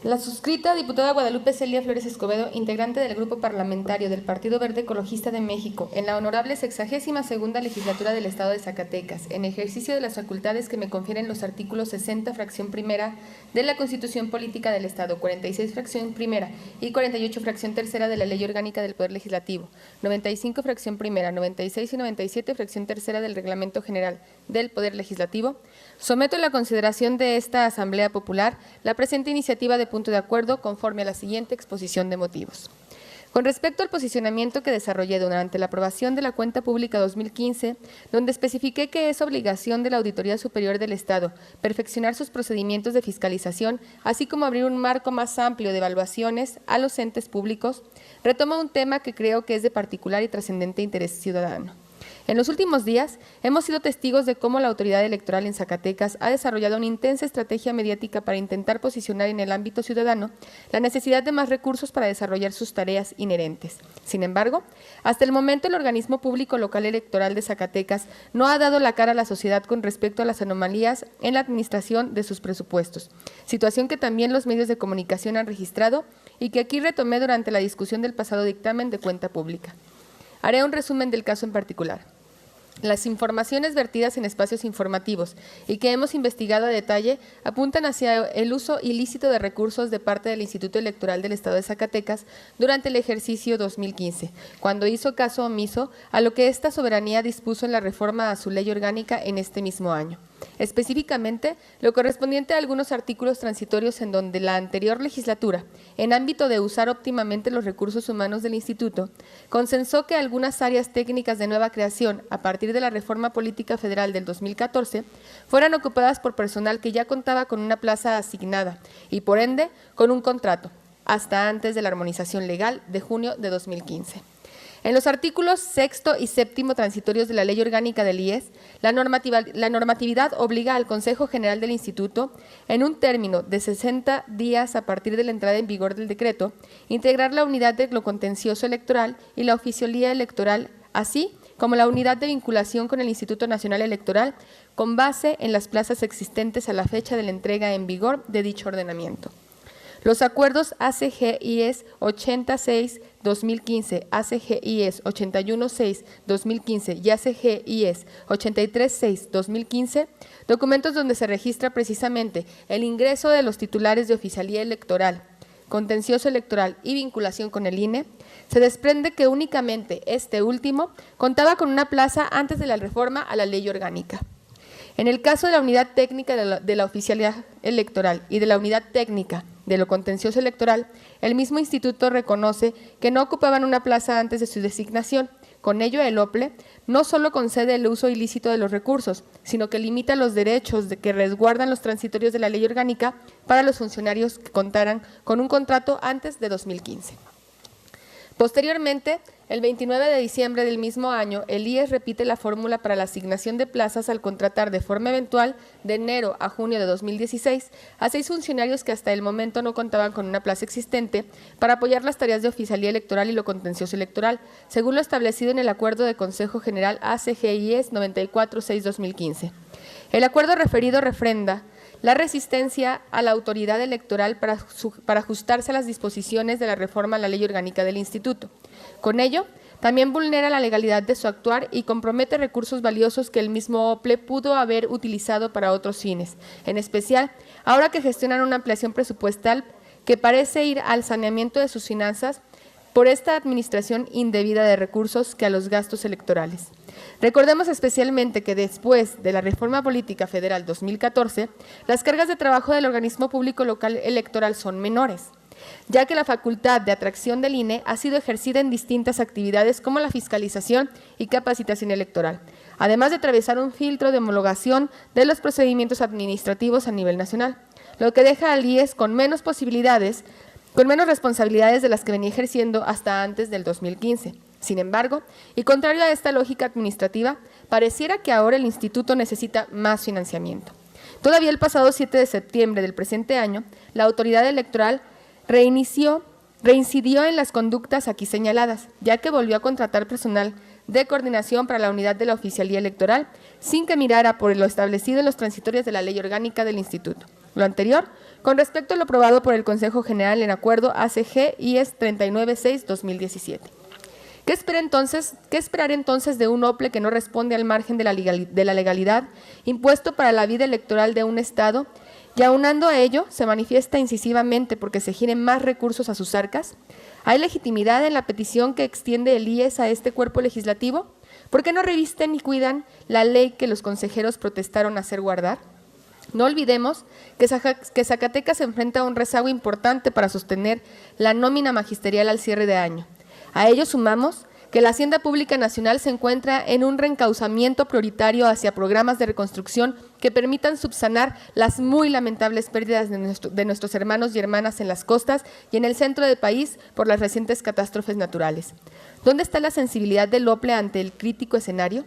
La suscrita diputada Guadalupe Celia Flores Escobedo, integrante del Grupo Parlamentario del Partido Verde Ecologista de México, en la honorable 62ª Legislatura del Estado de Zacatecas, en ejercicio de las facultades que me confieren los artículos 60, fracción primera de la Constitución Política del Estado, 46, fracción primera y 48, fracción tercera de la Ley Orgánica del Poder Legislativo, 95, fracción primera, 96 y 97, fracción tercera del Reglamento General del Poder Legislativo, someto a la consideración de esta Asamblea Popular la presente iniciativa de punto de acuerdo conforme a la siguiente exposición de motivos. Con respecto al posicionamiento que desarrollé durante la aprobación de la Cuenta Pública 2015, donde especifiqué que es obligación de la Auditoría Superior del Estado perfeccionar sus procedimientos de fiscalización, así como abrir un marco más amplio de evaluaciones a los entes públicos, retomo un tema que creo que es de particular y trascendente interés ciudadano. En los últimos días hemos sido testigos de cómo la autoridad electoral en Zacatecas ha desarrollado una intensa estrategia mediática para intentar posicionar en el ámbito ciudadano la necesidad de más recursos para desarrollar sus tareas inherentes. Sin embargo, hasta el momento el organismo público local electoral de Zacatecas no ha dado la cara a la sociedad con respecto a las anomalías en la administración de sus presupuestos, situación que también los medios de comunicación han registrado y que aquí retomé durante la discusión del pasado dictamen de cuenta pública. Haré un resumen del caso en particular. Las informaciones vertidas en espacios informativos y que hemos investigado a detalle apuntan hacia el uso ilícito de recursos de parte del Instituto Electoral del Estado de Zacatecas durante el ejercicio 2015, cuando hizo caso omiso a lo que esta soberanía dispuso en la reforma a su ley orgánica en este mismo año. Específicamente, lo correspondiente a algunos artículos transitorios en donde la anterior legislatura, en ámbito de usar óptimamente los recursos humanos del Instituto, consensó que algunas áreas técnicas de nueva creación, a partir de la reforma política federal del 2014, fueran ocupadas por personal que ya contaba con una plaza asignada y, por ende, con un contrato, hasta antes de la armonización legal de junio de 2015. En los artículos 6 y 7 transitorios de la Ley Orgánica del IES, la normatividad obliga al Consejo General del Instituto, en un término de 60 días a partir de la entrada en vigor del decreto, integrar la unidad de lo contencioso electoral y la oficialía electoral, así como la unidad de vinculación con el Instituto Nacional Electoral, con base en las plazas existentes a la fecha de la entrega en vigor de dicho ordenamiento. Los acuerdos ACG-IES 86-2015, ACG-IES 81-6-2015 y ACG-IES 83-6-2015, documentos donde se registra precisamente el ingreso de los titulares de oficialía electoral, contencioso electoral y vinculación con el INE, se desprende que únicamente este último contaba con una plaza antes de la reforma a la ley orgánica. En el caso de la unidad técnica de la oficialía electoral y de la unidad técnica de lo contencioso electoral, el mismo instituto reconoce que no ocupaban una plaza antes de su designación. Con ello, el OPLE no solo concede el uso ilícito de los recursos, sino que limita los derechos que resguardan los transitorios de la ley orgánica para los funcionarios que contaran con un contrato antes de 2015. Posteriormente, el 29 de diciembre del mismo año, el IES repite la fórmula para la asignación de plazas al contratar de forma eventual de enero a junio de 2016 a 6 funcionarios que hasta el momento no contaban con una plaza existente para apoyar las tareas de oficialía electoral y lo contencioso electoral, según lo establecido en el Acuerdo de Consejo General ACG-IES 94-6-2015. El acuerdo referido refrenda la resistencia a la autoridad electoral para ajustarse a las disposiciones de la reforma a la ley orgánica del Instituto. Con ello, también vulnera la legalidad de su actuar y compromete recursos valiosos que el mismo OPLE pudo haber utilizado para otros fines, en especial ahora que gestionan una ampliación presupuestal que parece ir al saneamiento de sus finanzas por esta administración indebida de recursos que a los gastos electorales. Recordemos especialmente que después de la Reforma Política Federal 2014, las cargas de trabajo del organismo público local electoral son menores, ya que la facultad de atracción del INE ha sido ejercida en distintas actividades como la fiscalización y capacitación electoral, además de atravesar un filtro de homologación de los procedimientos administrativos a nivel nacional, lo que deja al IES con menos responsabilidades de las que venía ejerciendo hasta antes del 2015. Sin embargo, y contrario a esta lógica administrativa, pareciera que ahora el instituto necesita más financiamiento. Todavía el pasado 7 de septiembre del presente año, la autoridad electoral reincidió en las conductas aquí señaladas, ya que volvió a contratar personal de coordinación para la unidad de la oficialía electoral, sin que mirara por lo establecido en los transitorios de la ley orgánica del instituto. Lo anterior con respecto a lo aprobado por el Consejo General en acuerdo ACG IES 39.6/2017. ¿Qué esperar entonces de un OPLE que no responde al margen de la legalidad impuesto para la vida electoral de un Estado y aunando a ello se manifiesta incisivamente porque se giren más recursos a sus arcas? ¿Hay legitimidad en la petición que extiende el IES a este cuerpo legislativo? ¿Por qué no revisten y cuidan la ley que los consejeros protestaron hacer guardar? No olvidemos que Zacatecas se enfrenta a un rezago importante para sostener la nómina magisterial al cierre de año. A ello sumamos que la Hacienda Pública Nacional se encuentra en un reencauzamiento prioritario hacia programas de reconstrucción que permitan subsanar las muy lamentables pérdidas de nuestros hermanos y hermanas en las costas y en el centro del país por las recientes catástrofes naturales. ¿Dónde está la sensibilidad del OPLE ante el crítico escenario?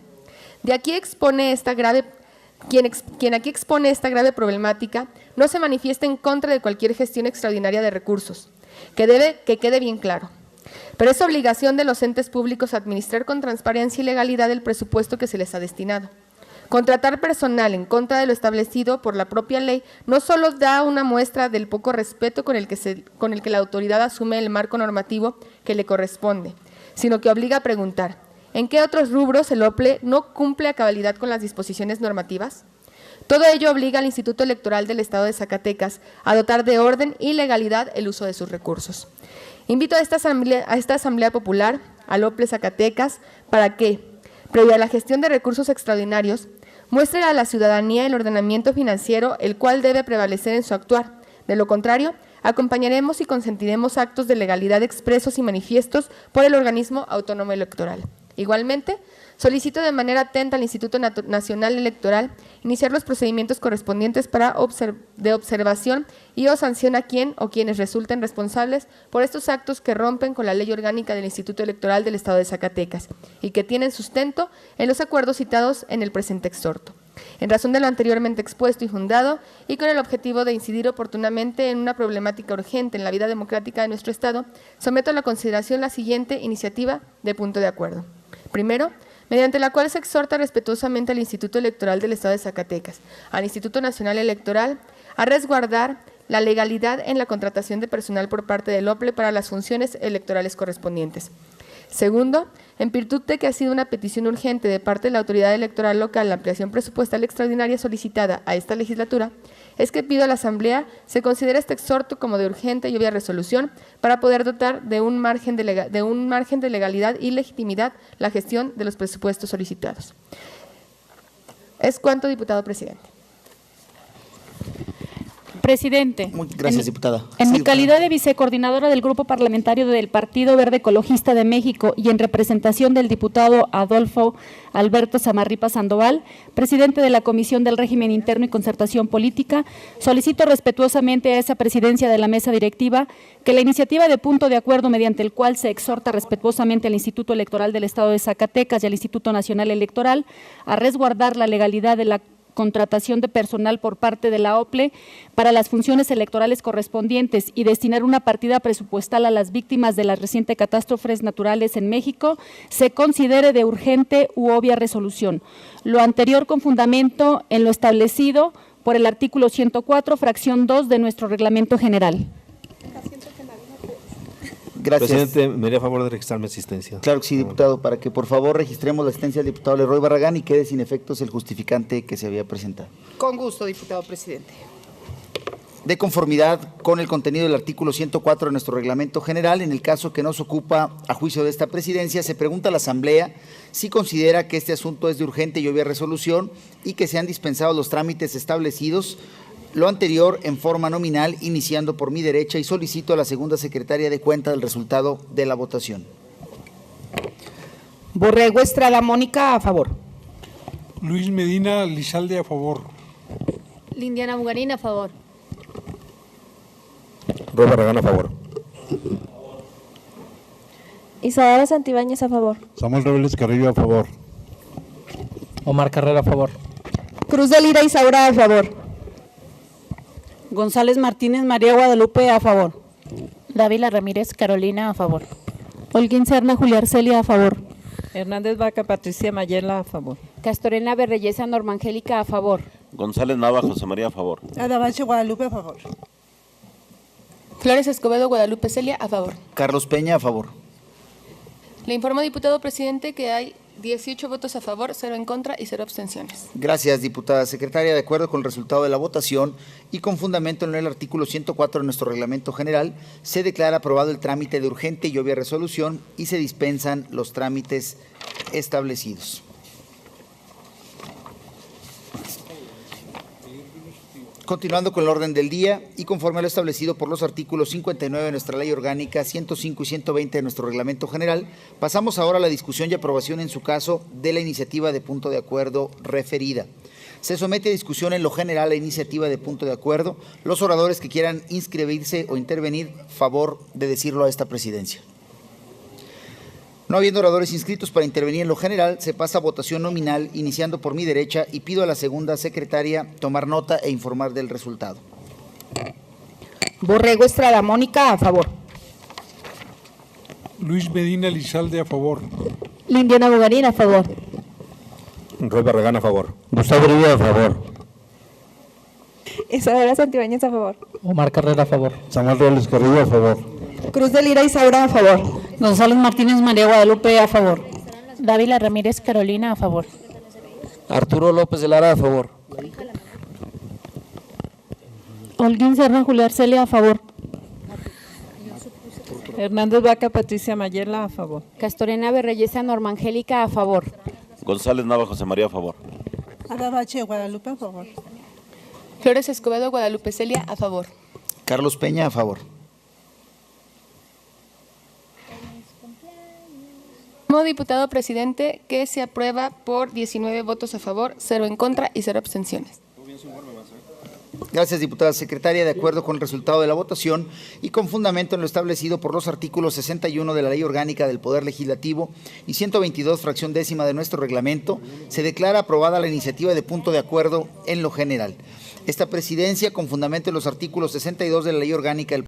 Quien aquí expone esta grave problemática no se manifiesta en contra de cualquier gestión extraordinaria de recursos, que quede bien claro. Pero es obligación de los entes públicos administrar con transparencia y legalidad el presupuesto que se les ha destinado. Contratar personal en contra de lo establecido por la propia ley no solo da una muestra del poco respeto con el que la autoridad asume el marco normativo que le corresponde, sino que obliga a preguntar, ¿en qué otros rubros el OPLE no cumple a cabalidad con las disposiciones normativas? Todo ello obliga al Instituto Electoral del Estado de Zacatecas a dotar de orden y legalidad el uso de sus recursos. Invito a esta asamblea popular, al OPLE Zacatecas, para que, previo a la gestión de recursos extraordinarios, muestre a la ciudadanía el ordenamiento financiero el cual debe prevalecer en su actuar. De lo contrario, acompañaremos y consentiremos actos de legalidad expresos y manifiestos por el organismo autónomo electoral. Igualmente, solicito de manera atenta al Instituto Nacional Electoral iniciar los procedimientos correspondientes de observación y o sanción a quien o quienes resulten responsables por estos actos que rompen con la ley orgánica del Instituto Electoral del Estado de Zacatecas y que tienen sustento en los acuerdos citados en el presente exhorto. En razón de lo anteriormente expuesto y fundado, y con el objetivo de incidir oportunamente en una problemática urgente en la vida democrática de nuestro Estado, someto a la consideración la siguiente iniciativa de punto de acuerdo. Primero, mediante la cual se exhorta respetuosamente al Instituto Electoral del Estado de Zacatecas, al Instituto Nacional Electoral, a resguardar la legalidad en la contratación de personal por parte del OPLE para las funciones electorales correspondientes. Segundo, en virtud de que ha sido una petición urgente de parte de la autoridad electoral local la ampliación presupuestal extraordinaria solicitada a esta legislatura, es que pido a la Asamblea se considere este exhorto como de urgente y obvia resolución para poder dotar de un margen de legalidad y legitimidad la gestión de los presupuestos solicitados. Es cuanto, diputado presidente. Presidente. Gracias, diputada. En mi Sí, calidad de vicecoordinadora del Grupo Parlamentario del Partido Verde Ecologista de México y en representación del diputado Adolfo Alberto Samarripa Sandoval, presidente de la Comisión del Régimen Interno y Concertación Política, solicito respetuosamente a esa presidencia de la mesa directiva que la iniciativa de punto de acuerdo mediante el cual se exhorta respetuosamente al Instituto Electoral del Estado de Zacatecas y al Instituto Nacional Electoral a resguardar la legalidad de la contratación de personal por parte de la OPLE para las funciones electorales correspondientes y destinar una partida presupuestal a las víctimas de las recientes catástrofes naturales en México, se considere de urgente u obvia resolución. Lo anterior con fundamento en lo establecido por el artículo 104, fracción 2 de nuestro reglamento general. Gracias. Presidente, me haría favor de registrar mi asistencia. Claro que sí, diputado, para que por favor registremos la asistencia del diputado Leroy Barragán y quede sin efectos el justificante que se había presentado. Con gusto, diputado presidente. De conformidad con el contenido del artículo 104 de nuestro reglamento general, en el caso que nos ocupa a juicio de esta presidencia, se pregunta a la Asamblea si considera que este asunto es de urgente y obvia resolución y que sean dispensados los trámites establecidos, lo anterior en forma nominal, iniciando por mi derecha, y solicito a la segunda secretaria de cuenta del resultado de la votación. Borrego Estrada Mónica, a favor. Luis Medina Lizalde, a favor. Lindiana Bugarín, a favor. Roy Barragán, a favor. Isadora Santibáñez, a favor. Samuel Reveles Carrillo, a favor. Omar Carrera, a favor. Cruz de Lira Isaura, a favor. González Martínez María Guadalupe, a favor. Dávila Ramírez Carolina, a favor. Holguín Serna Julia Arcelia, a favor. Hernández Vaca Patricia Mayela, a favor. Castorena Berreyesa Norma Angélica, a favor. González Nava José María, a favor. Adabache Guadalupe, a favor. Flores Escobedo Guadalupe Celia, a favor. Carlos Peña, a favor. Le informo, diputado presidente, que hay 18 votos a favor, 0 en contra y 0 abstenciones. Gracias, diputada secretaria. De acuerdo con el resultado de la votación y con fundamento en el artículo 104 de nuestro reglamento general, se declara aprobado el trámite de urgente y obvia resolución y se dispensan los trámites establecidos. Continuando con el orden del día y conforme a lo establecido por los artículos 59 de nuestra Ley Orgánica, 105 y 120 de nuestro Reglamento General, pasamos ahora a la discusión y aprobación en su caso de la iniciativa de punto de acuerdo referida. Se somete a discusión en lo general la iniciativa de punto de acuerdo. Los oradores que quieran inscribirse o intervenir, favor de decirlo a esta presidencia. No habiendo oradores inscritos para intervenir en lo general, se pasa a votación nominal, iniciando por mi derecha, y pido a la segunda secretaria tomar nota e informar del resultado. Borrego Estrada Mónica, a favor. Luis Medina Lizalde, a favor. Lindiana Bogarín, a favor. Roy Barragán, a favor. Gustavo Uribe, a favor. Isabela Santibáñez, a favor. Omar Carrera, a favor. Samuel Robles Carrillo, a favor. Cruz de Lira Isaura, a favor. González Martínez María Guadalupe, a favor. Dávila Ramírez Carolina, a favor. Arturo López de Lara, a favor. Holguín Serra Julián Celia, a favor. Hernández Vaca Patricia Mayela, a favor. Castorena Berreyesa Norma Angélica, a favor. González Nava José María, a favor. Arabache Guadalupe, a favor. Flores Escobedo Guadalupe Celia, a favor. Carlos Peña, a favor. Como diputado presidente, que se aprueba por 19 votos a favor, 0 en contra y 0 abstenciones. Gracias, diputada secretaria. De acuerdo con el resultado de la votación y con fundamento en lo establecido por los artículos 61 de la Ley Orgánica del Poder Legislativo y 122, fracción décima de nuestro reglamento, se declara aprobada la iniciativa de punto de acuerdo en lo general. Esta presidencia, con fundamento en los artículos 62 de la Ley Orgánica del